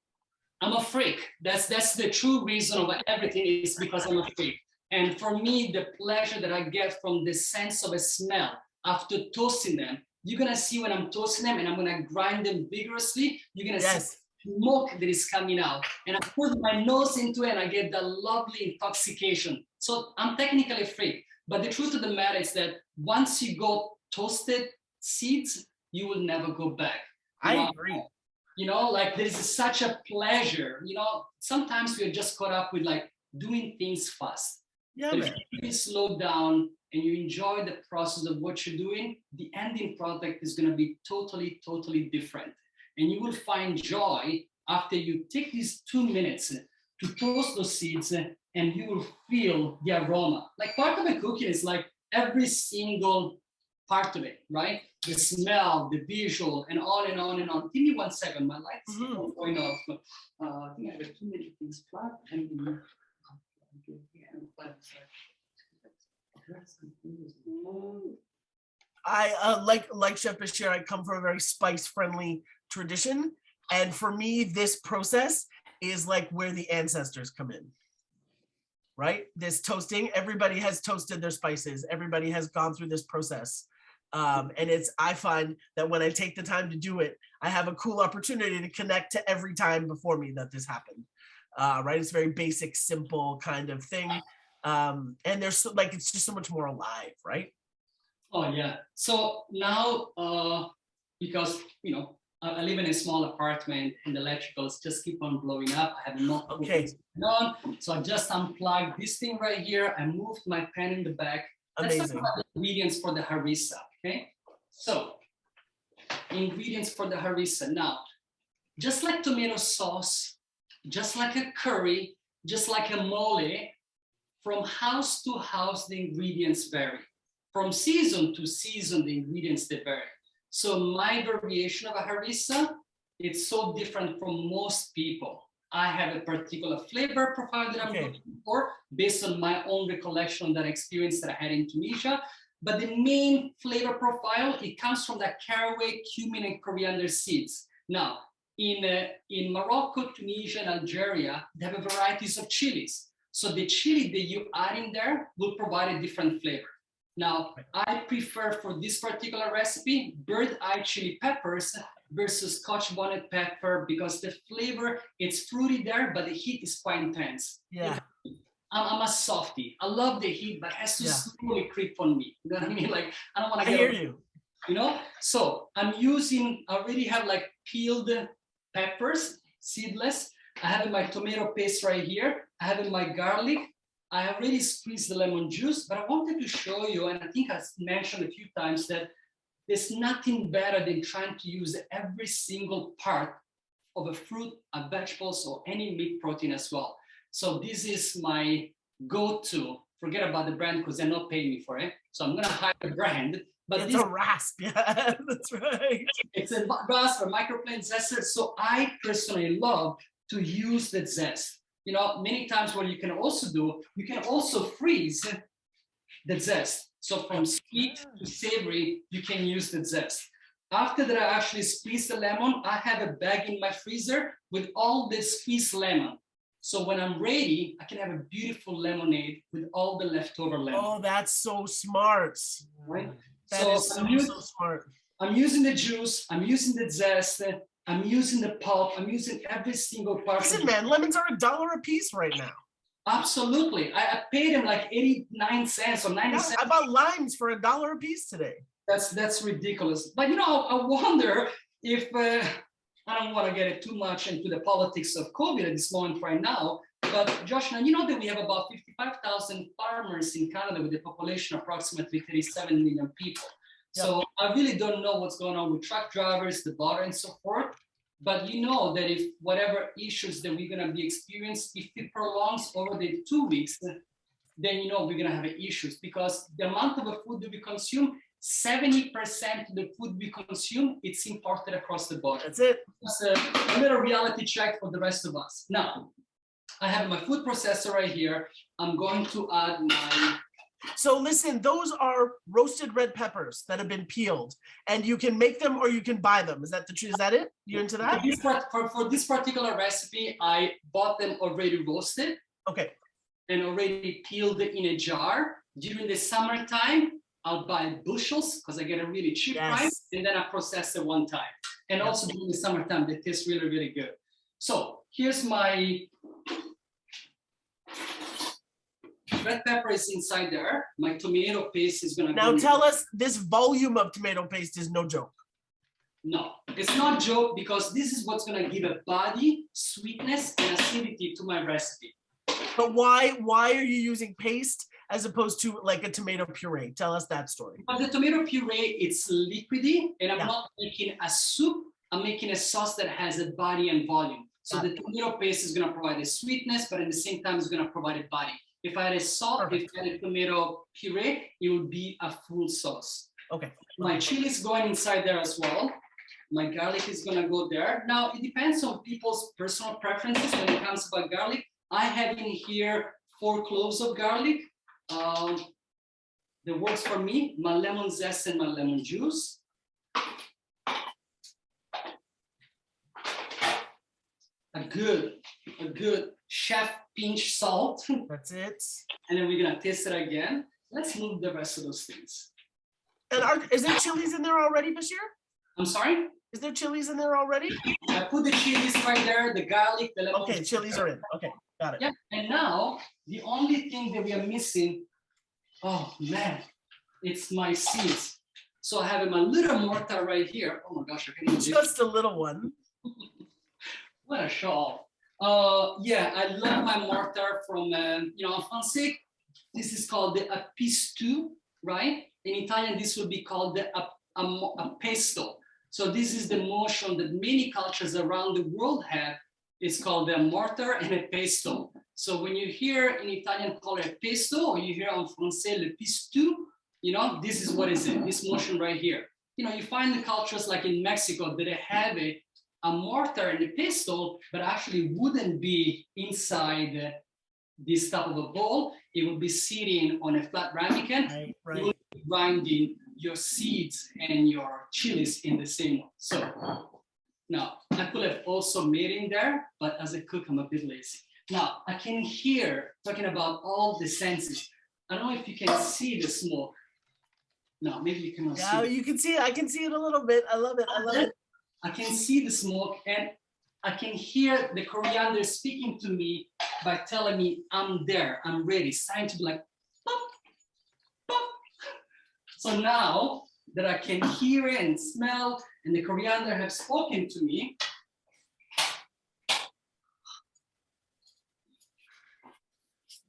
I'm a freak. That's the true reason of everything is because I'm a freak. And for me, the pleasure that I get from the sense of a smell after toasting them, you're gonna see when I'm toasting them and I'm gonna grind them vigorously, you're gonna see smoke that is coming out. And I put my nose into it and I get the lovely intoxication. So I'm technically a freak. But the truth of the matter is that once you go toasted seeds, you will never go back. I agree. Like there is such a pleasure. Sometimes we're just caught up with like doing things fast. Yeah, but man. if you really slow down and you enjoy the process of what you're doing, the ending product is going to be totally, totally different. And you will find joy after you take these 2 minutes to toast those seeds and you will feel the aroma. Like part of the cooking is like every single part of it, right? The smell, the visual, and on and on and on. Give me 1 second, my lights are going off. I think I have too many things plugged. I like Chef Bashir, I come from a very spice-friendly tradition. And for me, this process is like where the ancestors come in, right? This toasting, everybody has toasted their spices. Everybody has gone through this process. And I find that when I take the time to do it, I have a cool opportunity to connect to every time before me that this happened, right? It's very basic, simple kind of thing. And there's it's just so much more alive, right? Oh yeah. So now, because, I live in a small apartment and the electricals just keep on blowing up. I have no on. So I just unplugged this thing right here. I moved my pan in the back. Amazing. Let's talk about the ingredients for the harissa, okay? So, ingredients for the harissa. Now, just like tomato sauce, just like a curry, just like a mole, from house to house, the ingredients vary. From season to season, the ingredients, they vary. So my variation of a harissa, it's so different from most people. I have a particular flavor profile that I'm looking for based on my own recollection, that experience that I had in Tunisia. But the main flavor profile, it comes from the caraway, cumin, and coriander seeds. Now, in Morocco, Tunisia, and Algeria, they have varieties of chilies. So the chili that you add in there will provide a different flavor. Now, I prefer for this particular recipe, bird eye chili peppers versus Scotch bonnet pepper, because the flavor, it's fruity there, but the heat is quite intense. Yeah. I'm a softie. I love the heat, but it has to slowly creep on me. You know what I mean? Like, I don't want to get... I hear you. So I already have like peeled peppers, seedless. I have my tomato paste right here. I have my garlic. I already squeezed the lemon juice, but I wanted to show you, and I think I mentioned a few times, that there's nothing better than trying to use every single part of a fruit, a vegetables, or any meat protein as well. So this is my go-to. Forget about the brand because they're not paying me for it. So I'm gonna hide the brand. But it's a rasp, yeah, that's right. It's a rasp or microplane zester. So I personally love to use the zest. Many times what you can also do, you can also freeze the zest. So from sweet to savory, you can use the zest. After that, I actually squeeze the lemon. I have a bag in my freezer with all the squeezed lemon. So when I'm ready, I can have a beautiful lemonade with all the leftover lemon. Oh, that's so smart. Right? That is so smart. I'm using the juice, I'm using the zest, I'm using the pulp, I'm using every single part. Listen, man, lemons are $1 a piece right now. Absolutely. I paid them like 89 cents or 90 cents. I bought limes for $1 a piece today. That's ridiculous. But I wonder if, I don't want to get it too much into the politics of COVID at this moment right now, but Josh, now you know that we have about 55,000 farmers in Canada with a population of approximately 37 million people. So I really don't know what's going on with truck drivers, the border, and so forth. But you know that if whatever issues that we're going to be experiencing, if it prolongs over the 2 weeks, then we're going to have issues, because the amount of food that we consume 70% of the food we consume, it's imported across the board. That's it. That's a little reality check for the rest of us. Now, I have my food processor right here. I'm going to add my... So listen, those are roasted red peppers that have been peeled, and you can make them or you can buy them. Is that it? You into that? For this particular recipe, I bought them already roasted. Okay. And already peeled in a jar. During the summertime, I'll buy bushels because I get a really cheap price, and then I process it one time. And also during the summertime, they taste really, really good. So here's my red pepper is inside there. My tomato paste is gonna Now tell us, this volume of tomato paste is no joke. No, it's not joke because this is what's gonna give a body, sweetness, and acidity to my recipe. But why are you using paste as opposed to like a tomato puree? Tell us that story. But the tomato puree, it's liquidy, and I'm not making a soup. I'm making a sauce that has a body and volume. So the tomato paste is going to provide a sweetness, but at the same time, it's going to provide a body. If I had a salt, if I had a tomato puree, it would be a full sauce. Okay. My chili is going inside there as well. My garlic is going to go there. Now, it depends on people's personal preferences when it comes about garlic. I have in here 4 cloves of garlic. That works for me, my lemon zest and my lemon juice. A good chef pinch salt. That's it. And then we're gonna taste it again. Let's move the rest of those things. And is there chilies in there already, Bashir? I'm sorry? Is there chilies in there already? I put the chilies right there, the garlic, the lemon. Okay, chilies are in. Okay, got it. Yeah, and now the only thing that we are missing, oh man, it's my seeds. So I have my little mortar right here. Oh my gosh, I can't even Just a little one. What a show. Yeah, I love my mortar from, en français, this is called the a pistu, right? In Italian, this would be called the a pesto. So this is the motion that many cultures around the world have. It's called a mortar and a pesto. So when you hear in Italian call it pesto, or you hear en français le pistu, this is what is it, this motion right here. You find the cultures like in Mexico that they have a mortar and a pesto, but actually wouldn't be inside this type of a bowl. It would be sitting on a flat ramekin. Right. You would be grinding your seeds and your chilies in the same one. So now I could have also made in there, but as a cook, I'm a bit lazy. Now I can hear talking about all the senses. I don't know if you can see the smoke. No, maybe you cannot see. Yeah, you can see it. I can see it a little bit. I love it. I love it. I can see the smoke and I can hear the coriander speaking to me by telling me I'm there, I'm ready. It's time to be like, pop, pop. So now that I can hear it and smell and the coriander have spoken to me,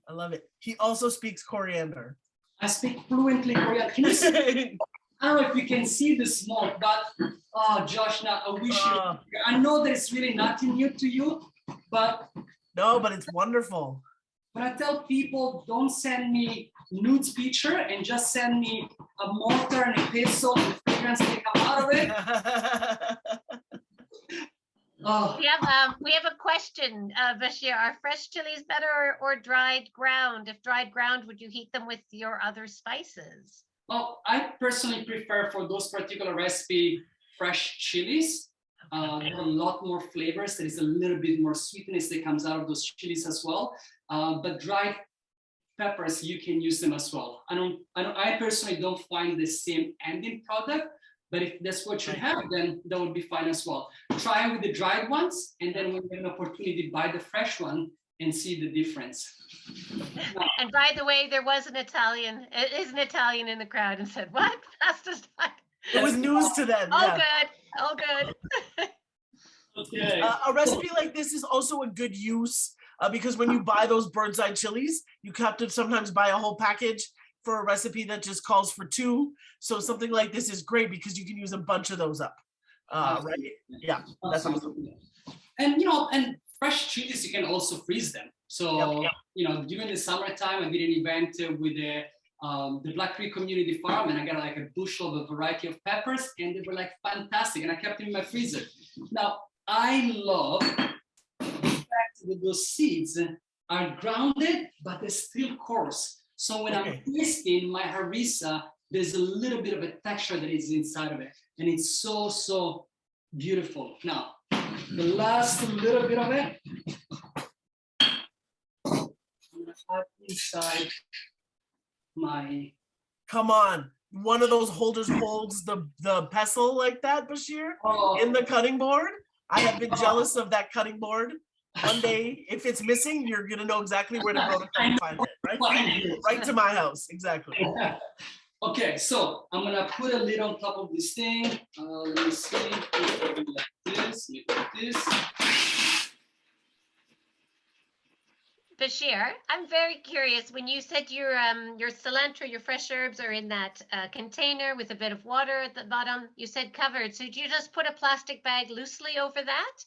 I love it. He also speaks coriander. I speak fluently Korean. Can you see? I don't know if you can see the smoke, but oh, Josh, now I wish you. I know that it's really nothing new to you, but no, but it's wonderful. When I tell people, don't send me nudes picture and just send me a mortar and a pesto and the fragrance that come out of it. Oh. We have a question, Bashir. Are fresh chilies better or dried ground? If dried ground, would you heat them with your other spices? Well, I personally prefer for those particular recipe fresh chilies. There are a lot more flavors. There is a little bit more sweetness that comes out of those chilies as well. But dried peppers, you can use them as well. I personally don't find the same ending product, but if that's what you have, then that would be fine as well. Try with the dried ones, and then when you have an opportunity, buy the fresh one and see the difference. And by the way, there was an Italian in the crowd and said, "What? Pasta's not." It was news to them. Oh, good. Oh, good. Okay. A recipe like this is also a good use because when you buy those bird's eye chilies, you have to sometimes buy a whole package for a recipe that just calls for 2. So something like this is great because you can use a bunch of those up. Right? Yeah, that's awesome. And and fresh chilies, you can also freeze them. So during the summertime, I did an event with the Black Creek Community Farm, and I got like a bushel of a variety of peppers, and they were like fantastic, and I kept them in my freezer. Now, I love the fact that those seeds are grounded, but they're still coarse. So when I'm tasting my harissa, there's a little bit of a texture that is inside of it, and it's so, so beautiful. Now, the last little bit of it, I'm gonna add inside my. Come on, one of those holders holds the pestle like that, Bashir, in the cutting board. I have been jealous of that cutting board. One day, if it's missing, you're gonna know exactly where to go to come find it, right? Right to my house, exactly. Okay, so I'm gonna put a lid on top of this thing. Let me see, like this, like this. Bashir, I'm very curious. When you said your cilantro, your fresh herbs are in that container with a bit of water at the bottom, you said covered. So do you just put a plastic bag loosely over that?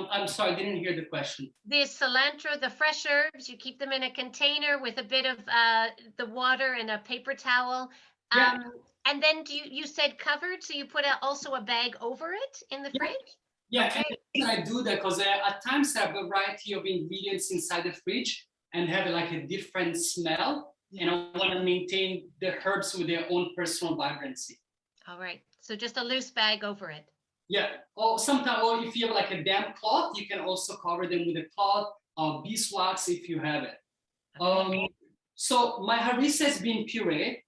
I'm sorry, I didn't hear the question. The cilantro, the fresh herbs, you keep them in a container with a bit of the water and a paper towel. Yeah. And then you said covered, so you put also a bag over it in the fridge? Yeah, Okay. and I do that because at times I have a variety of ingredients inside the fridge and have like a different smell, and I want to maintain the herbs with their own personal vibrancy. All right, so just a loose bag over it. Yeah, or sometimes, or if you have like a damp cloth, you can also cover them with a cloth or beeswax if you have it. So my harissa has been pureed.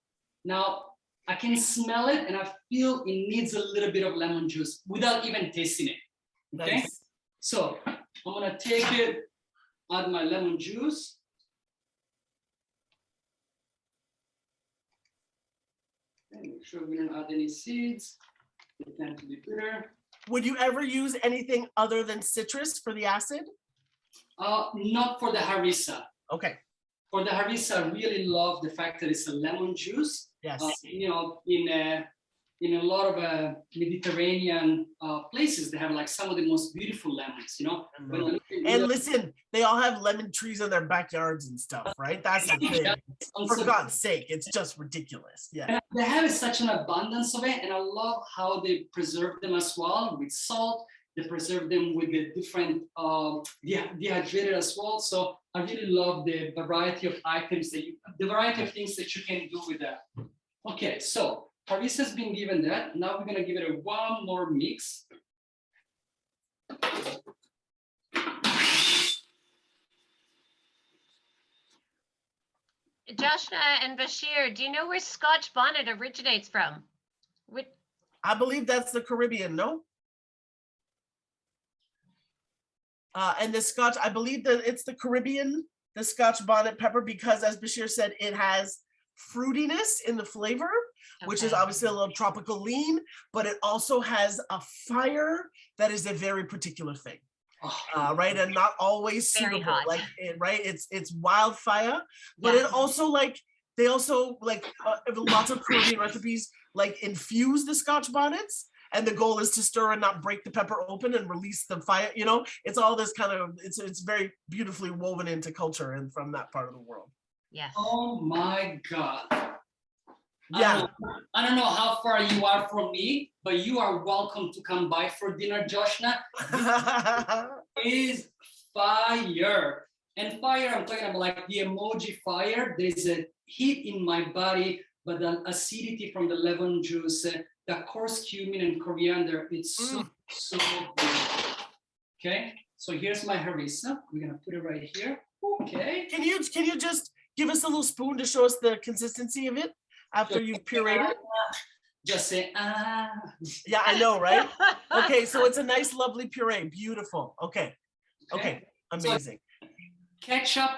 Now I can smell it and I feel it needs a little bit of lemon juice without even tasting it. Okay, Nice. so I'm gonna take it, add my lemon juice. And make sure we don't add any seeds. They tend to be bitter. Would you ever use anything other than citrus for the acid? Not for the harissa. Okay. For the harissa, I really love the fact that it's a lemon juice. Yes. You know, in a lot of Mediterranean places, they have like some of the most beautiful lemons, you know. And listen, they all have lemon trees in their backyards and stuff, right? That's the thing. For God's sake, it's just ridiculous. Yeah. And they have such an abundance of it, and I love how they preserve them as well with salt. They preserve them with the different dehydrated as well. So I really love the variety of items the variety of things that you can do with that. Okay, so harissa has been given that. Now we're gonna give it one more mix. Joshna and Bashir, do you know where Scotch bonnet originates from? I believe that's the Caribbean, no? And the Scotch, I believe that it's the Caribbean, the Scotch bonnet pepper, because as Bashir said, it has fruitiness in the flavor, which is obviously a little tropical lean, but it also has a fire that is a very particular thing. Right, and not always Very suitable. hot. Like right, it's wildfire, but it also like they also like lots of Caribbean recipes like infuse the Scotch bonnets, and the goal is to stir and not break the pepper open and release the fire. You know, it's all this kind of it's very beautifully woven into culture and from that part of the world. Yes. Oh my God. Yeah. I don't know how far you are from me, but you are welcome to come by for dinner, Joshna. Is fire. And fire, I'm talking about like the emoji fire. There's a heat in my body, but the acidity from the lemon juice, the coarse cumin and coriander, it's so good. Okay, so here's my harissa. We're gonna put it right here. Okay. Can you just give us a little spoon to show us the consistency of it after you've pureed it? Just say, ah. Yeah, I know, right? Okay, so it's a nice, lovely puree. Beautiful. Okay. Amazing. So, ketchup,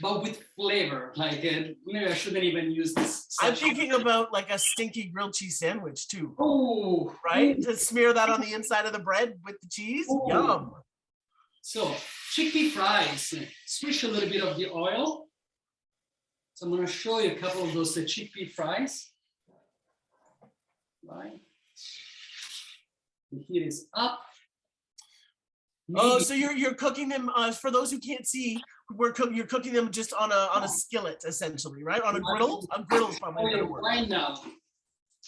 but with flavor. Like, maybe I shouldn't even use this. I'm thinking about like a stinky grilled cheese sandwich too. Oh. Right? To smear that on the inside of the bread with the cheese. Ooh. Oh. Yum. So, chickpea fries. Switch a little bit of the oil. So I'm going to show you a couple of those chickpea fries. Right. The heat is up. Oh, so you're cooking them for those who can't see, you're cooking them just on a skillet, essentially, right? On a griddle. A griddle is probably a better word. Right now.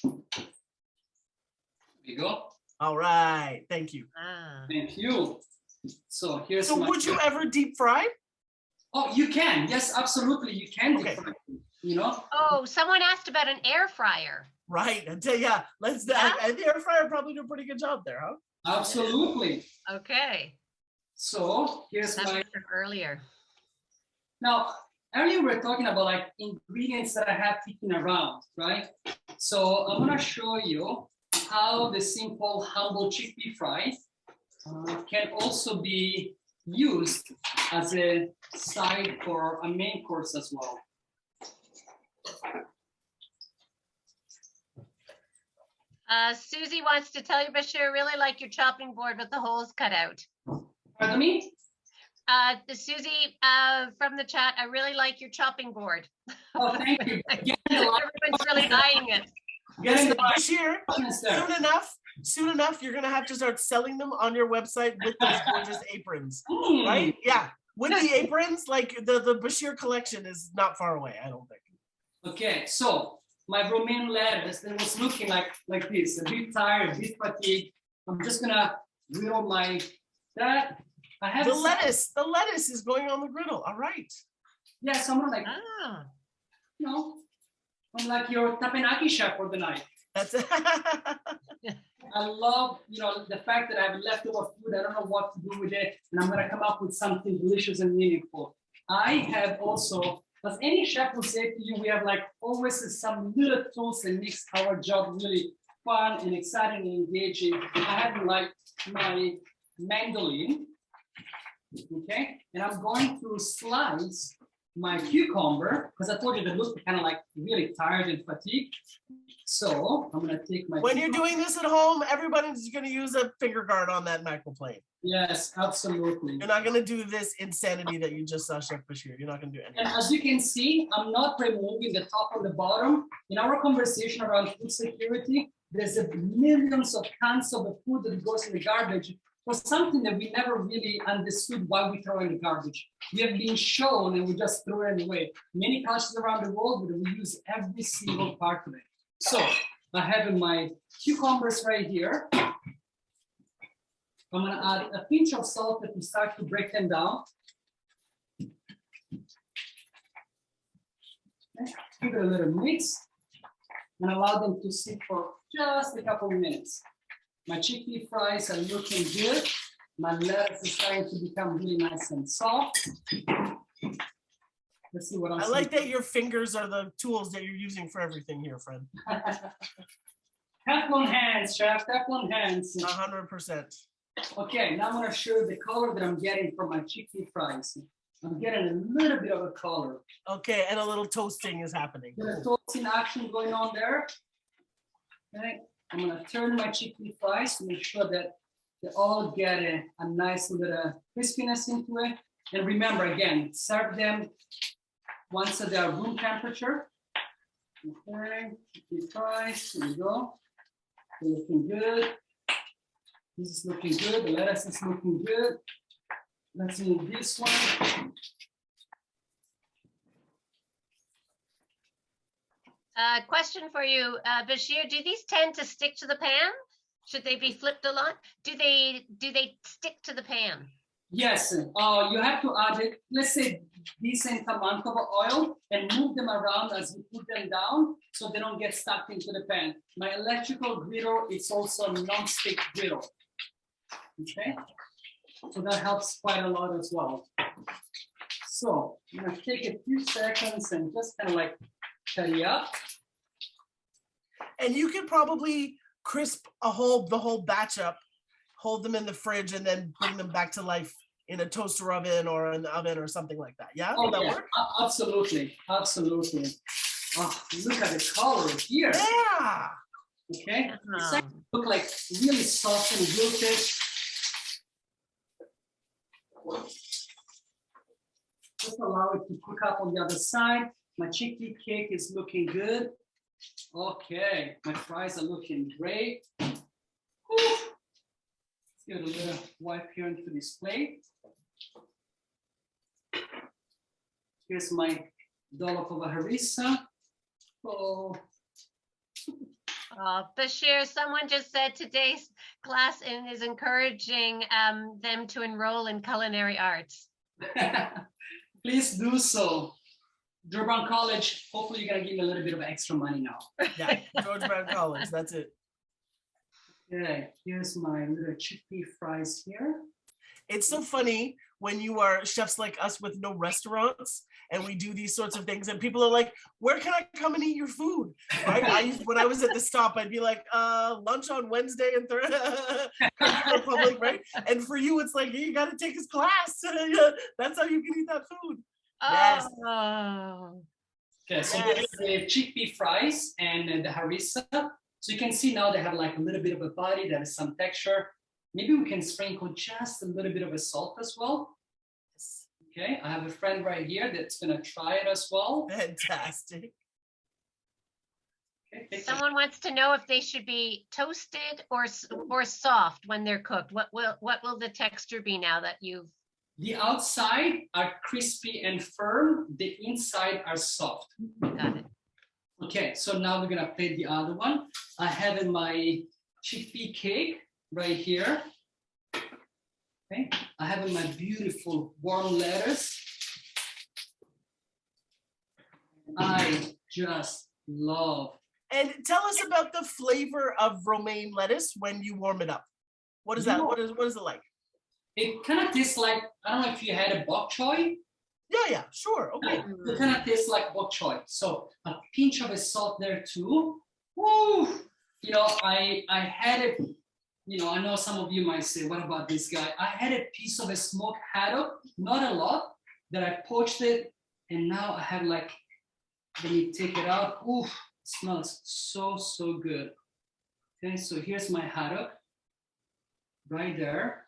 There you go. All right, thank you. Ah. Thank you. So here's So my. would you ever deep fry? Oh, you can. Yes, absolutely. You can. Okay. Deep fry, you know. Oh, someone asked about an air fryer. Right. Yeah. Let's. Yeah? And the air fryer probably do a pretty good job there, huh? Absolutely. Okay. So here's That my. was earlier. Now, earlier we were talking about like ingredients that I have kicking around, right? So I'm gonna show you how the simple, humble chickpea fries can also be used as a side for a main course as well. Susie wants to tell you, Bashir, I really like your chopping board with the holes cut out. Pardon me? Susie from the chat, I really like your chopping board. Oh, thank you. Everyone's really eyeing it. Yes, Bashir, There. soon enough, you're gonna have to start selling them on your website with those gorgeous aprons, Mm. right? Yeah, with the aprons, like the Bashir collection is not far away, I don't think. Okay, so my romaine lettuce that was looking like this, a bit tired, a bit fatigued. I'm just gonna griddle my that. I have The lettuce is going on the griddle. All right. Yeah, so I'm gonna like, Ah. you know, I'm like your tapenaki chef for the night. That's I love, you know, the fact that I have leftover food. I don't know what to do with it, and I'm gonna come up with something delicious and meaningful. I have also, as any chef will say to you, we have like always some little tools that makes our job really fun and exciting and engaging. I have like my mandolin, okay, and I'm going to slice my cucumber because I told you they look kind of like really tired and fatigued. So I'm gonna take my. When you're doing this at home, everybody's gonna use a finger guard on that microplane. Yes, absolutely. You're not gonna do this insanity that you just saw Chef Bashir. You're not gonna do anything. And as you can see, I'm not removing the top or the bottom. In our conversation around food security, there's millions of cans of the food that goes in the garbage for something that we never really understood why we throw in the garbage. We have been shown and we just throw it away. Many countries around the world, but we use every single part of it. So I have my cucumbers right here. I'm gonna add a pinch of salt to start to break them down. Okay. Give it a little mix and allow them to sit for just a couple of minutes. My chickpea fries are looking good. My lettuce is starting to become really nice and soft. Let's see what I'm I like that your fingers are the tools that you're using for everything here, friend. Teflon hands, chef, Teflon hands. 100%. Okay, now I'm gonna show you the color that I'm getting from my chickpea fries. I'm getting a little bit of a color. Okay, and a little toasting is happening. There's a toasting action going on there. Okay, I'm gonna turn my chickpea fries to make sure that they all get a nice little crispiness into it. And remember, again, serve them once they are room temperature. Okay, chickpea fries, here we go. They're looking good. This is looking good. The lettuce is looking good. Let's move this one. Question for you, Bashir. Do these tend to stick to the pan? Should they be flipped a lot? Do they stick to the pan? Yes, you have to add it, let's say decent amount of oil and move them around as you put them down so they don't get stuck into the pan. My electrical griddle is also a non-stick griddle. Okay, so that helps quite a lot as well. So I'm gonna take a few seconds and just kind of like tidy up. And you could probably crisp the whole batch up, hold them in the fridge, and then bring them back to life in a toaster oven or an oven or something like that. Yeah, Oh, will that yeah, work? absolutely, absolutely. Oh, look at the color here. Yeah. Okay, it's starting to look like really soft and wilted. Just allow it to cook up on the other side. My chickpea cake is looking good. Okay, my fries are looking great. Whew. Let's give it a little wipe here into this plate. Here's my dollop of a harissa. Oh. Bashir, someone just said today's class is encouraging them to enroll in culinary arts. Please do so. Durban College, hopefully you're gonna give me a little bit of extra money now. Yeah, George Brown College, that's it. Okay, here's my little chickpea fries here. It's so funny when you are chefs like us with no restaurants and we do these sorts of things and people are like, where can I come and eat your food? Right? When I was at the stop, I'd be like, lunch on Wednesday and Thursday, Republic, right? And for you, it's like, you got to take his class. That's how you can eat that food. Yes. Oh. Okay, so Yes. there's the chickpea fries and the harissa. So you can see now they have like a little bit of a body, there is some texture. Maybe we can sprinkle just a little bit of a salt as well. Okay, I have a friend right here that's gonna try it as well. Fantastic. Okay, Someone wants to know if they should be toasted or soft when they're cooked. What will the texture be now that you've? The outside are crispy and firm. The inside are soft. Got it. Okay, so now we're gonna plate the other one. I have in my chickpea cake right here. Okay, I have in my beautiful warm lettuce. I just love. And tell us about the flavor of romaine lettuce when you warm it up. What is that? Yeah. What is it like? It kind of tastes like, I don't know if you had a bok choy. Yeah, sure. Okay. It kind of tastes like bok choy. So a pinch of a salt there too. Woo! You know, I had it, you know, I know some of you might say, what about this guy? I had a piece of a smoked haddock, not a lot, that I poached it. And now I have like, let me take it out. Ooh, it smells so, so good. Okay, so here's my haddock right there.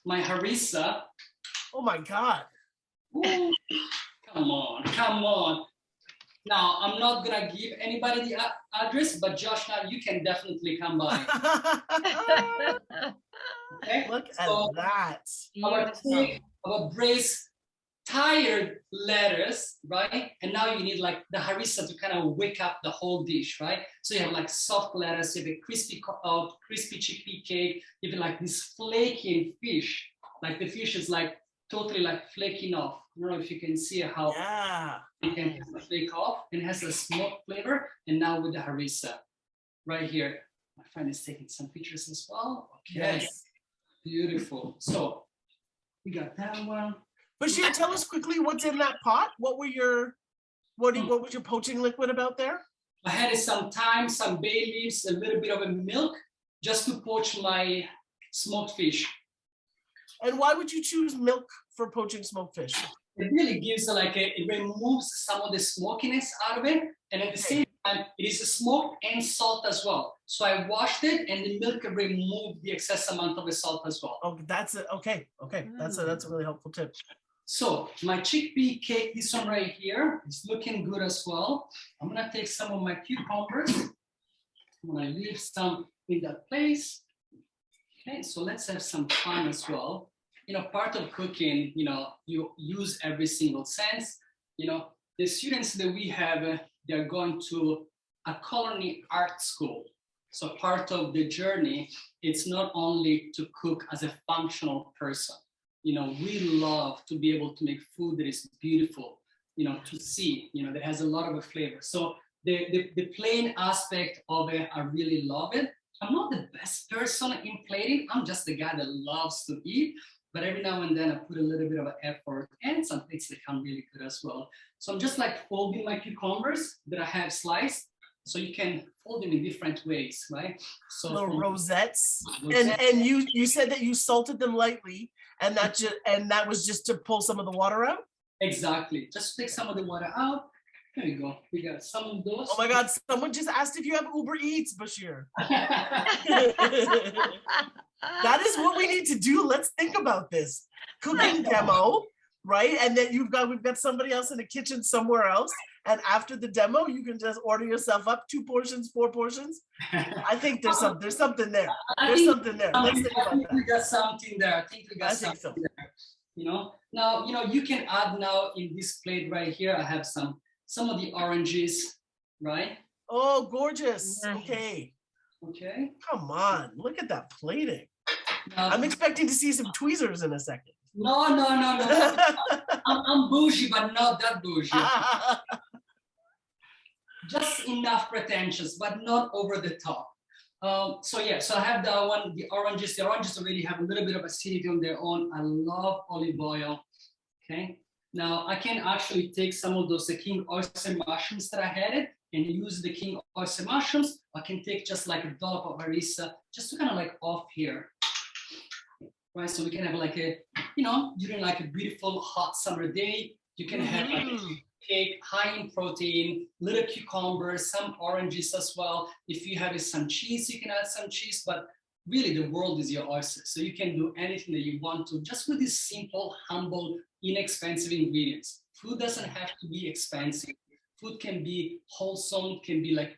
My harissa. Oh my God. Ooh, come on. Now, I'm not gonna give anybody the address, but Josh, now you can definitely come by. Okay? Look at So, that. our braised tired lettuce, right? And now you need like the harissa to kind of wake up the whole dish, right? So you have like soft lettuce, you have a crispy chickpea cake, you have like this flaky fish. Like the fish is like totally like flaking off. I don't know if you can see how it can flake off, and it has a smoked flavor. And now with the harissa right here, my friend is taking some pictures as well. Okay, Yes. beautiful. So we got that one. Bashir, tell us quickly what's in that pot. What was your poaching liquid about there? I had some thyme, some bay leaves, a little bit of a milk, just to poach my smoked fish. And why would you choose milk for poaching smoked fish? It really gives it removes some of the smokiness out of it, and at the same time, it is smoked and salt as well. So I washed it, and the milk removed the excess amount of the salt as well. Oh, that's it. Okay. That's a really helpful tip. So my chickpea cake, this one right here, is looking good as well. I'm gonna take some of my cucumbers. I'm gonna leave some in that place. Okay, so let's have some fun as well. You know, part of cooking, you know, you use every single sense. You know, the students that we have, they're going to a culinary art school. So part of the journey, it's not only to cook as a functional person. You know, we love to be able to make food that is beautiful, you know, to see, you know, that has a lot of a flavor. So the plain aspect of it, I really love it. I'm not the best person in plating. I'm just the guy that loves to eat. But every now and then I put a little bit of an effort, and some things that come really good as well. So I'm just like folding my cucumbers that I have sliced. So you can fold them in different ways, right? So little rosettes. And you said that you salted them lightly, and that was just to pull some of the water out? Exactly. Just take some of the water out. There we go. We got some of those. Oh my God, someone just asked if you have Uber Eats, Bashir. That is what we need to do. Let's think about this. Cooking demo, right? And then we've got somebody else in the kitchen somewhere else. And after the demo, you can just order yourself up 2 portions, 4 portions. I think there's something there. There's something there. Let's think about that. We got something there. I think we got something there. Now, you can add now in this plate right here, I have some of the oranges, right? Oh, gorgeous. Nice. Okay. Okay. Come on. Look at that plating. Now, I'm expecting to see some tweezers in a second. no. I'm bougie, but not that bougie. Just enough pretentious, but not over the top. So I have that one, the oranges. The oranges already have a little bit of acidity on their own. I love olive oil. Okay. Now I can actually take some of those king oyster mushrooms that I had and use the king oyster mushrooms. I can take just like a dollop of harissa, just to kind of like off here. Right, so we can have like a, during like a beautiful hot summer day, you can have like a cake high in protein, little cucumbers, some oranges as well. If you have some cheese, you can add some cheese, but really the world is your oyster. So you can do anything that you want to, just with these simple, humble, inexpensive ingredients. Food doesn't have to be expensive. Food can be wholesome, can be like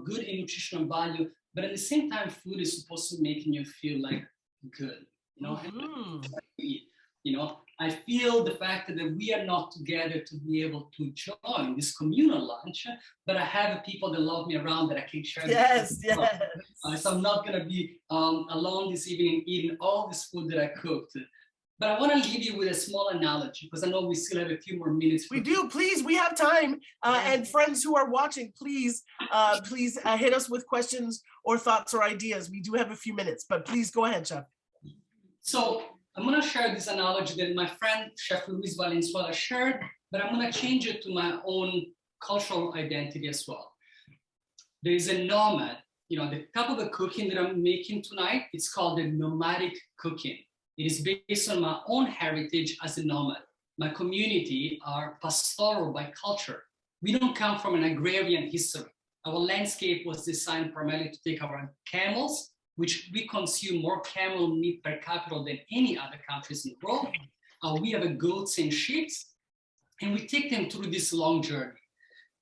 good in nutritional value, but at the same time, food is supposed to make you feel like good. I feel the fact that we are not together to be able to join this communal lunch, but I have people that love me around that I can share. Yes. So I'm not going to be alone this evening eating all this food that I cooked. But I want to leave you with a small analogy because I know we still have a few more minutes. We do. Please, we have time. And friends who are watching, please hit us with questions or thoughts or ideas. We do have a few minutes, but please go ahead, Chef. So I'm going to share this analogy that my friend Chef Luis Valenzuela shared, but I'm going to change it to my own cultural identity as well. There is a nomad, the type of the cooking that I'm making tonight, it's called the nomadic cooking. It is based on my own heritage as a nomad. My community are pastoral by culture. We don't come from an agrarian history. Our landscape was designed primarily to take our camels, which we consume more camel meat per capita than any other countries in the world. We have goats and sheep, and we take them through this long journey.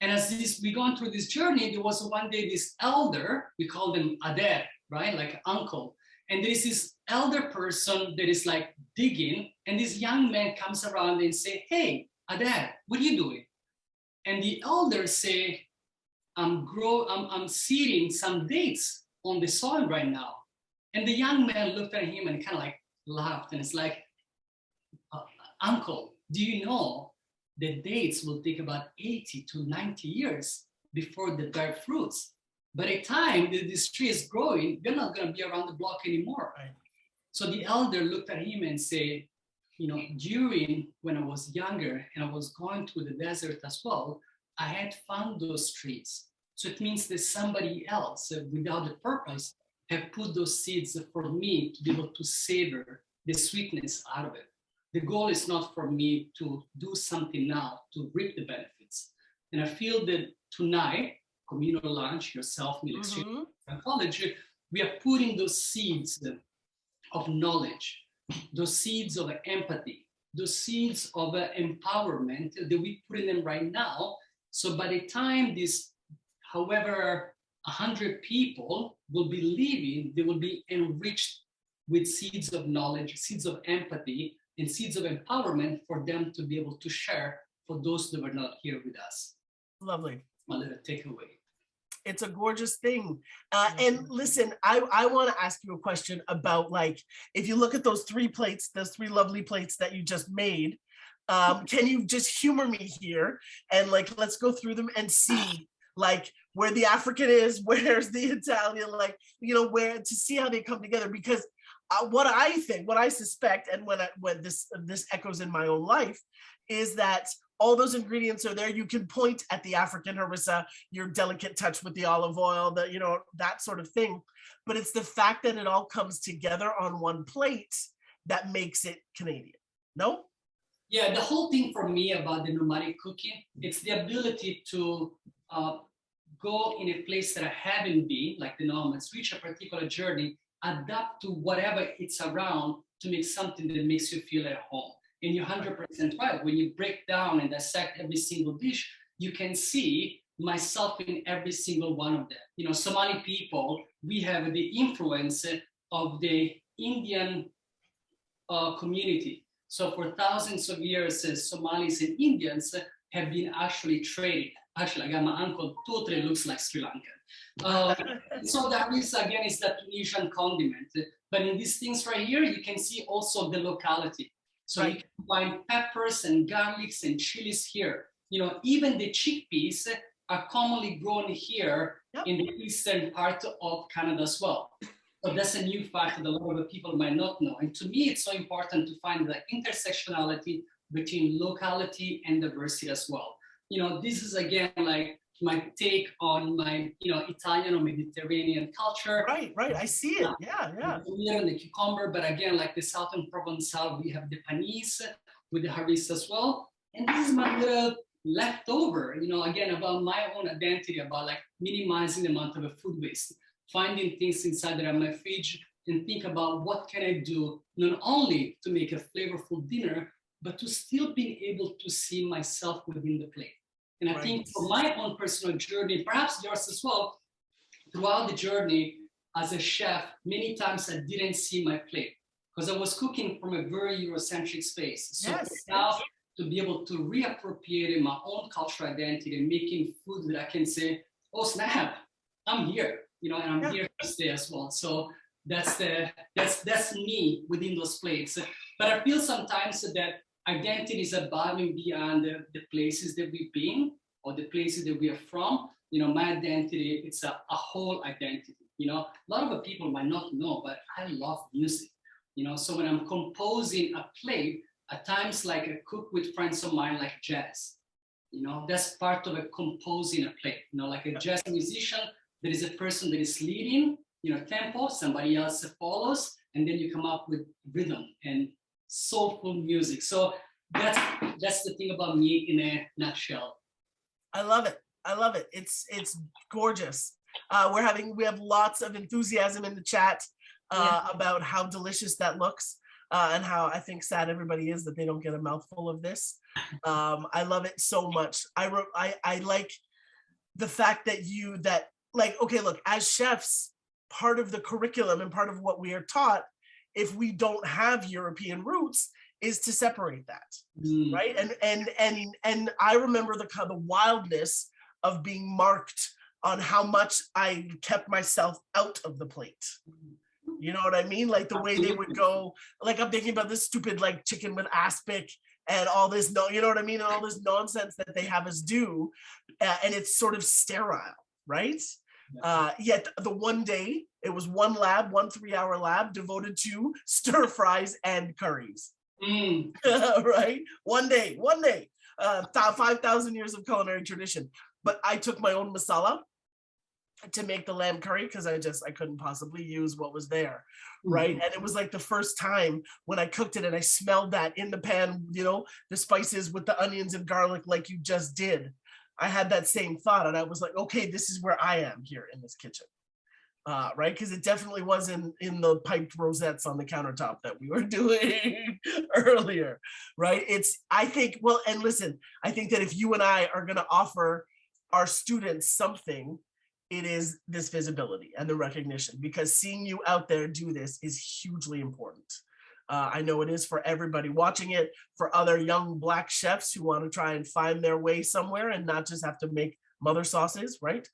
And as we gone through this journey, there was one day this elder, we call them ader, right? Like uncle. And there is this elder person that is like digging, and this young man comes around and say, "Hey, ader, what are you doing?" And the elder say, I'm seeding some dates on the soil right now. And the young man looked at him and kind of like laughed, and it's like, uncle, do you know that dates will take about 80 to 90 years before they bear fruits? By the time that this tree is growing, they're not going to be around the block anymore. Right? So the elder looked at him and said, during when I was younger and I was going through the desert as well, I had found those trees. So it means that somebody else, without a purpose, have put those seeds for me to be able to savor the sweetness out of it. The goal is not for me to do something now to reap the benefits. And I feel that tonight, Communal Lunch, yourself, Ministry and College, we are putting those seeds of knowledge, those seeds of empathy, those seeds of empowerment that we put in them right now. So by the time this, however, 100 people will be leaving, they will be enriched with seeds of knowledge, seeds of empathy, and seeds of empowerment for them to be able to share for those that were not here with us. Lovely. My little takeaway. It's a gorgeous thing. And listen, I want to ask you a question about, like, if you look at those three plates, those three lovely plates that you just made, can you just humor me here? And like, let's go through them and see like where the African is, where's the Italian, like, where, to see how they come together. Because what I think, what I suspect, and when this echoes in my own life, is that all those ingredients are there. You can point at the African harissa, your delicate touch with the olive oil, that sort of thing. But it's the fact that it all comes together on one plate that makes it Canadian. No? Yeah, the whole thing for me about the nomadic cooking, it's the ability to go in a place that I haven't been, like the nomads, reach a particular journey, adapt to whatever it's around to make something that makes you feel at home. And you're 100% right. When you break down and dissect every single dish, you can see myself in every single one of them. Somali people, we have the influence of the Indian community. So for thousands of years, Somalis and Indians have been actually traded. Actually, I got my uncle totally looks like Sri Lankan. So the harissa again is the Tunisian condiment. But in these things right here, you can see also the locality. So you can find peppers and garlics and chilies here. You know, even the chickpeas are commonly grown here in the eastern part of Canada as well. So that's a new fact that a lot of people might not know. And to me, it's so important to find the intersectionality between locality and diversity as well. You know, this is again like my take on my, you know, Italian or Mediterranean culture. Right. I see it. Yeah. And the cucumber, but again, like the Southern Provençal, we have the panisse with the harissa as well. And this is my little leftover, you know, again, about my own identity, about like minimizing the amount of food waste, finding things inside that are my fridge, and think about what can I do, not only to make a flavorful dinner, but to still be able to see myself within the plate. And I think for my own personal journey, perhaps yours as well, throughout the journey as a chef, many times I didn't see my plate because I was cooking from a very Eurocentric space. So now to be able to reappropriate my own cultural identity and making food that I can say, oh snap, I'm here, you know, and I'm here to stay as well. So that's me within those plates. But I feel sometimes that identity is above and beyond the places that we've been or the places that we are from. You know, my identity, it's a whole identity. You know, a lot of people might not know, but I love music. You know, so when I'm composing a play, at times like I cook with friends of mine like jazz. You know, that's part of a composing a play. You know, like a jazz musician, there is a person that is leading, you know, tempo, somebody else follows, and then you come up with rhythm and soulful music. So that's the thing about me in a nutshell. I love it. It's gorgeous. We have lots of enthusiasm in the chat about how delicious that looks and how I think sad everybody is that they don't get a mouthful of this. I love it so much. I like the fact that okay, look, as chefs, part of the curriculum and part of what we are taught, if we don't have European roots, is to separate that, right? And I remember the wildness of being marked on how much I kept myself out of the plate. You know what I mean? Like the way they would go, like I'm thinking about this stupid like chicken with aspic and all this, you know what I mean? And all this nonsense that they have us do. And it's sort of sterile, right? Yet the one day, it was one 3-hour lab devoted to stir fries and curries. Right? One day, 5,000 years of culinary tradition. But I took my own masala to make the lamb curry because I couldn't possibly use what was there, right? And it was like the first time when I cooked it and I smelled that in the pan, you know, the spices with the onions and garlic like you just did. I had that same thought and I was like, okay, this is where I am here in this kitchen. Right? Because it definitely wasn't in the piped rosettes on the countertop that we were doing earlier, right? I think that if you and I are going to offer our students something, it is this visibility and the recognition, because seeing you out there do this is hugely important. I know it is for everybody watching it, for other young Black chefs who want to try and find their way somewhere and not just have to make mother sauces, right?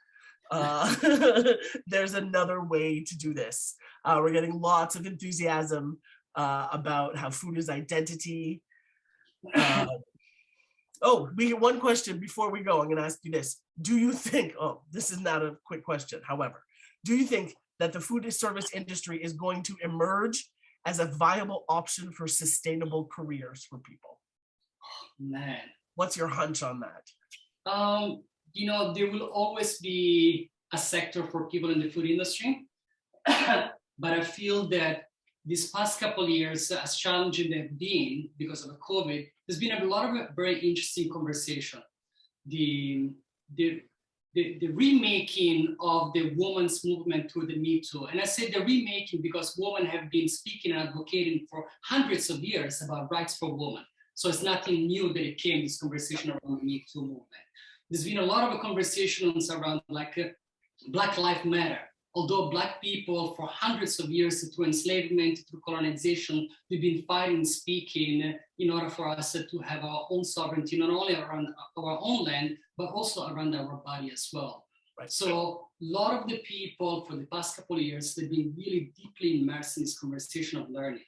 There's another way to do this. We're getting lots of enthusiasm about how food is identity. We get one question before we go. I'm going to ask you this. Do you think, this is not a quick question, however, do you think that the food service industry is going to emerge as a viable option for sustainable careers for people? Man. What's your hunch on that? You know, there will always be a sector for people in the food industry, but I feel that these past couple of years, as challenging they've been because of COVID, there's been a lot of very interesting conversation. The remaking of the women's movement through the Me Too. And I say the remaking because women have been speaking and advocating for hundreds of years about rights for women. So it's nothing new that it came, this conversation around the Me Too movement. There's been a lot of conversations around like Black Lives Matter. although Black people for hundreds of years through enslavement, through colonization, we've been fighting, speaking in order for us to have our own sovereignty, not only around our own land, but also around our body as well. Right. So a lot of the people for the past couple of years, they've been really deeply immersed in this conversation of learning.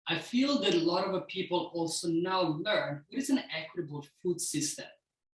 I feel that a lot of people also now learn what is an equitable food system.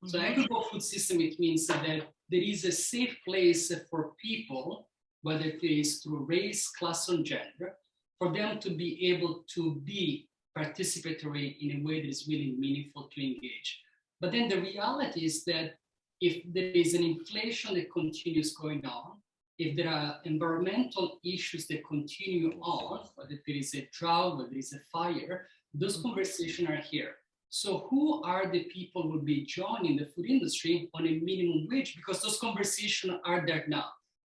So equitable food system, it means that there is a safe place for people, whether it is through race, class, or gender, for them to be able to be participatory in a way that is really meaningful to engage. But then the reality is that if there is an inflation that continues going on, if there are environmental issues that continue on, whether there is a drought, whether there is a fire, those conversations are here. So who are the people who will be joining the food industry on a minimum wage? Because those conversations are there now.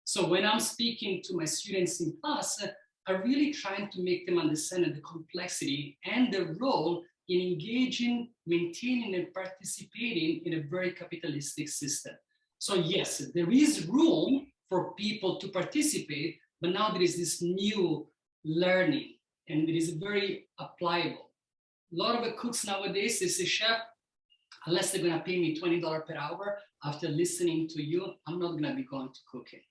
So when I'm speaking to my students in class, I'm really trying to make them understand the complexity and the role in engaging, maintaining, and participating in a very capitalistic system. So yes, there is room for people to participate, but now there is this new learning, and it is very applicable. A lot of the cooks nowadays, they say, chef, unless they're gonna pay me $20 per hour after listening to you, I'm not gonna be going to cooking.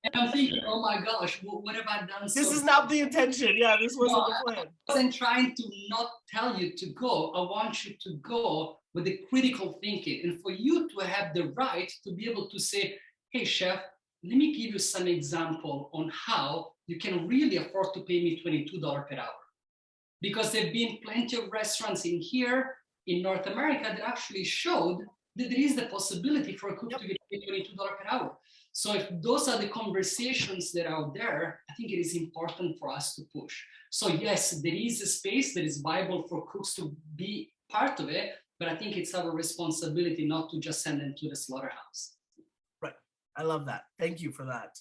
And I'm thinking, oh my gosh, what have I done? This is not the intention. Yeah, this wasn't the plan. I wasn't trying to not tell you to go. I want you to go with the critical thinking, and for you to have the right to be able to say, hey, chef, let me give you some example on how you can really afford to pay me $22 per hour. Because there have been plenty of restaurants in here in North America that actually showed that there is the possibility for a cook to get paid $22 per hour. So if those are the conversations that are out there, I think it is important for us to push. So yes, there is a space that is viable for cooks to be part of it, but I think it's our responsibility not to just send them to the slaughterhouse. Right. I love that. Thank you for that.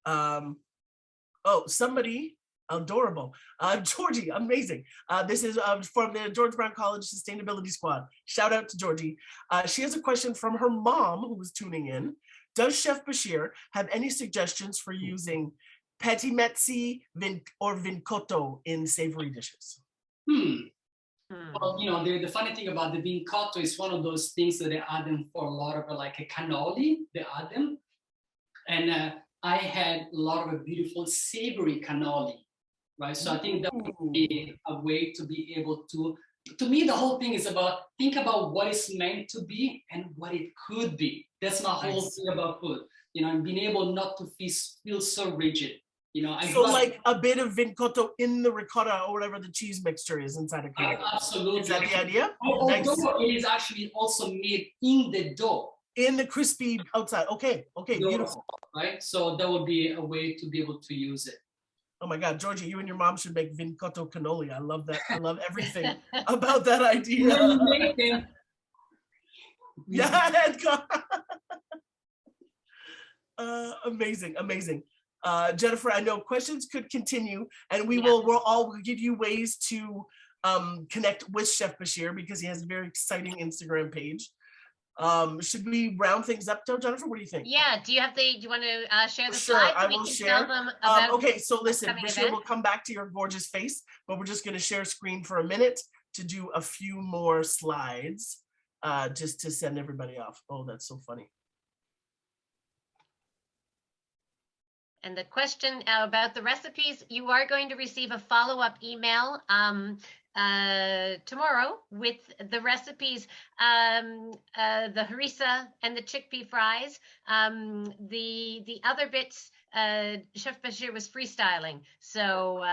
Oh, somebody adorable. Georgie, amazing. This is from the George Brown College Sustainability Squad. Shout out to Georgie. She has a question from her mom who was tuning in. Does Chef Bashir have any suggestions for using petit metzi or vincotto in savory dishes? Well, you know, the funny thing about the vincotto is one of those things that they add them for a lot of like a cannoli, they add them. And I had a lot of a beautiful savory cannoli, right? So I think that would be a way to be able to me, the whole thing is about, think about what is meant to be and what it could be. That's my whole thing about food, you know, and being able not to feel so rigid. You know, so like a bit of vincotto in the ricotta or whatever the cheese mixture is inside a cannoli. Absolutely. Is that the idea? Although it is actually also made in the dough. In the crispy outside. Okay, beautiful. Right? So that would be a way to be able to use it. Oh my God, Georgie, you and your mom should make vincotto cannoli. I love that. I love everything about that idea. Yeah, amazing, amazing. Jennifer, I know questions could continue, and we'll give you ways to connect with Chef Bashir because he has a very exciting Instagram page. Should we round things up though, Jennifer? What do you think? Yeah, do you want to share the sure, slides? I will share. Them about okay, so listen, Bashir will come back to your gorgeous face, but we're just going to share screen for a minute to do a few more slides, just to send everybody off. Oh, that's so funny. And the question about the recipes, you are going to receive a follow-up email tomorrow with the recipes, the harissa and the chickpea fries. The other bits, Chef Bashir was freestyling, so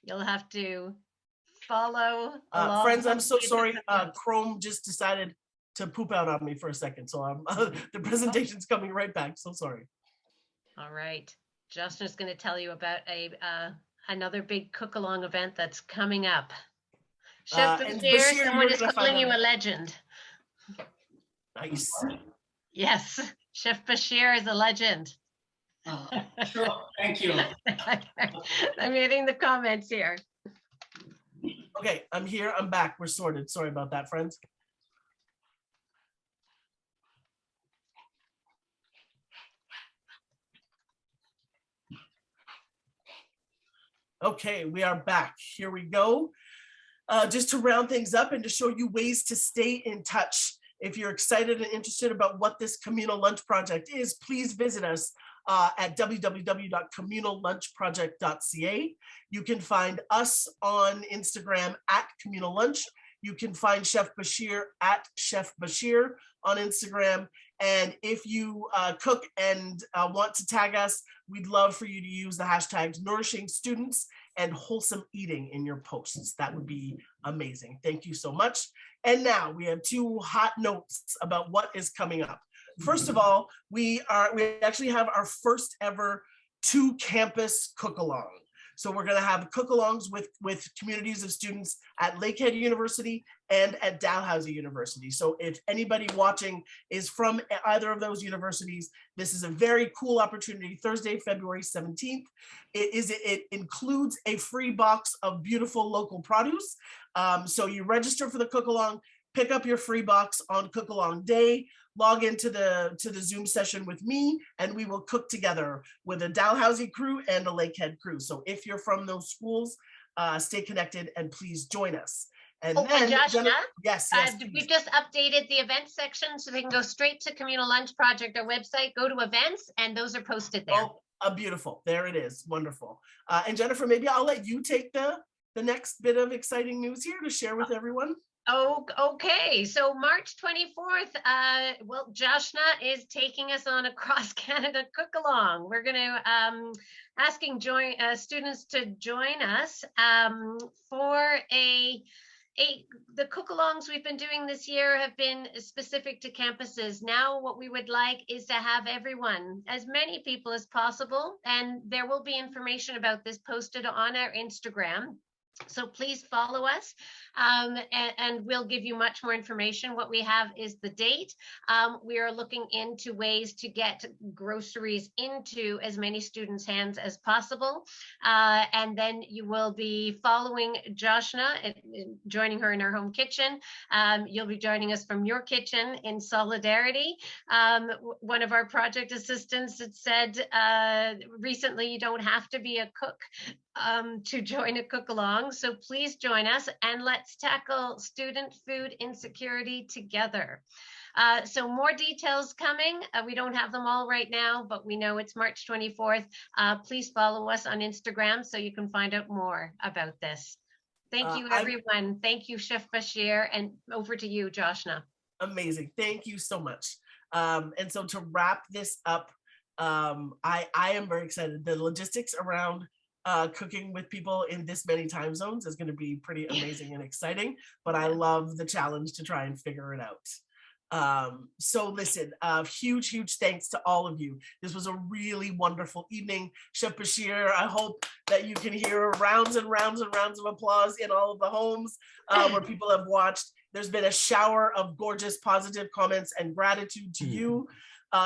you'll have to follow along. Friends, I'm so sorry. Chrome just decided to poop out on me for a second, so the presentation's coming right back. So sorry. All right, Justin's going to tell you about another big cook-along event that's coming up. Chef Bashir, someone is calling you a legend. Nice. Yes, Chef Bashir is a legend. Sure, thank you. I'm reading the comments here. Okay, I'm here, I'm back, we're sorted. Sorry about that, friends. Okay, we are back. Here we go. Just to round things up and to show you ways to stay in touch. If you're excited and interested about what this Communal Lunch Project is, please visit us at www.communallunchproject.ca. You can find us on Instagram at Communal Lunch. You can find Chef Bashir at Chef Bashir on Instagram. And if you cook and want to tag us, we'd love for you to use the hashtags nourishing students and wholesome eating in your posts. That would be amazing. Thank you so much. And now we have two hot notes about what is coming up. First of all, we actually have our first ever 2-campus cook-along. So we're going to have cook-alongs with communities of students at Lakehead University and at Dalhousie University. So if anybody watching is from either of those universities, this is a very cool opportunity. Thursday, February 17th. It includes a free box of beautiful local produce. So you register for the cook-along, pick up your free box on cook-along day, log into the Zoom session with me, and we will cook together with a Dalhousie crew and a Lakehead crew. So if you're from those schools, stay connected and please join us. And then, Joshna, yes, we just updated the event section so they can go straight to Communal Lunch Project, our website, go to events, and those are posted there. Oh, beautiful. There it is. Wonderful. And Jennifer, maybe I'll let you take the next bit of exciting news here to share with everyone. Oh, okay. So March 24th, Joshna is taking us on a cross-Canada cook-along. We're going to asking students to join us for the cook-alongs we've been doing this year have been specific to campuses. Now what we would like is to have everyone, as many people as possible, and there will be information about this posted on our Instagram. So please follow us and we'll give you much more information. What we have is the date. We are looking into ways to get groceries into as many students' hands as possible. And then you will be following Joshna, joining her in her home kitchen. You'll be joining us from your kitchen in solidarity. One of our project assistants had said recently, you don't have to be a cook to join a cook-along. So please join us and let's tackle student food insecurity together. So more details coming. We don't have them all right now, but we know it's March 24th. Please follow us on Instagram so you can find out more about this. Thank you, everyone. Thank you, Chef Bashir, and over to you, Joshna. Amazing. Thank you so much. And so to wrap this up, I am very excited. The logistics around cooking with people in this many time zones is going to be pretty amazing and exciting, but I love the challenge to try and figure it out. So listen, huge thanks to all of you. This was a really wonderful evening. Chef Bashir, I hope that you can hear rounds and rounds and rounds of applause in all of the homes where people have watched. There's been a shower of gorgeous positive comments and gratitude to you.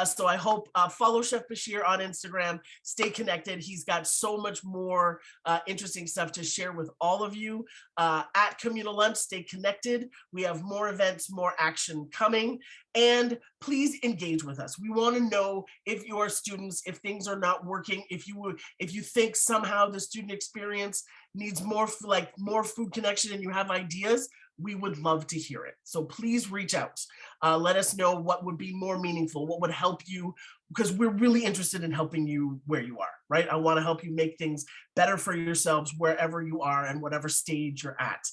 So I hope follow Chef Bashir on Instagram, stay connected. He's got so much more interesting stuff to share with all of you. At Communal Lunch, stay connected. We have more events, more action coming, and please engage with us. We want to know if your students, if things are not working, if you think somehow the student experience needs more food connection and you have ideas, we would love to hear it. So please reach out. Let us know what would be more meaningful, what would help you, because we're really interested in helping you where you are, right? I want to help you make things better for yourselves wherever you are and whatever stage you're at.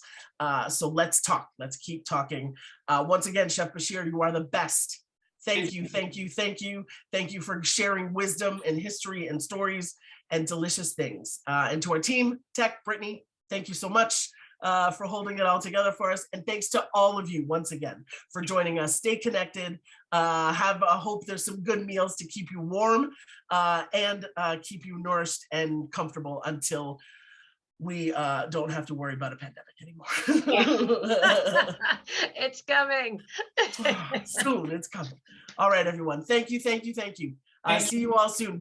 So let's talk. Let's keep talking. Once again, Chef Bashir, you are the best. Thank you for sharing wisdom and history and stories and delicious things. And to our team, Tech, Brittany, thank you so much for holding it all together for us. And thanks to all of you once again for joining us. Stay connected. Hope there's some good meals to keep you warm and keep you nourished and comfortable until we don't have to worry about a pandemic anymore. It's coming. Soon, it's coming. All right, everyone. Thank you. See you all soon.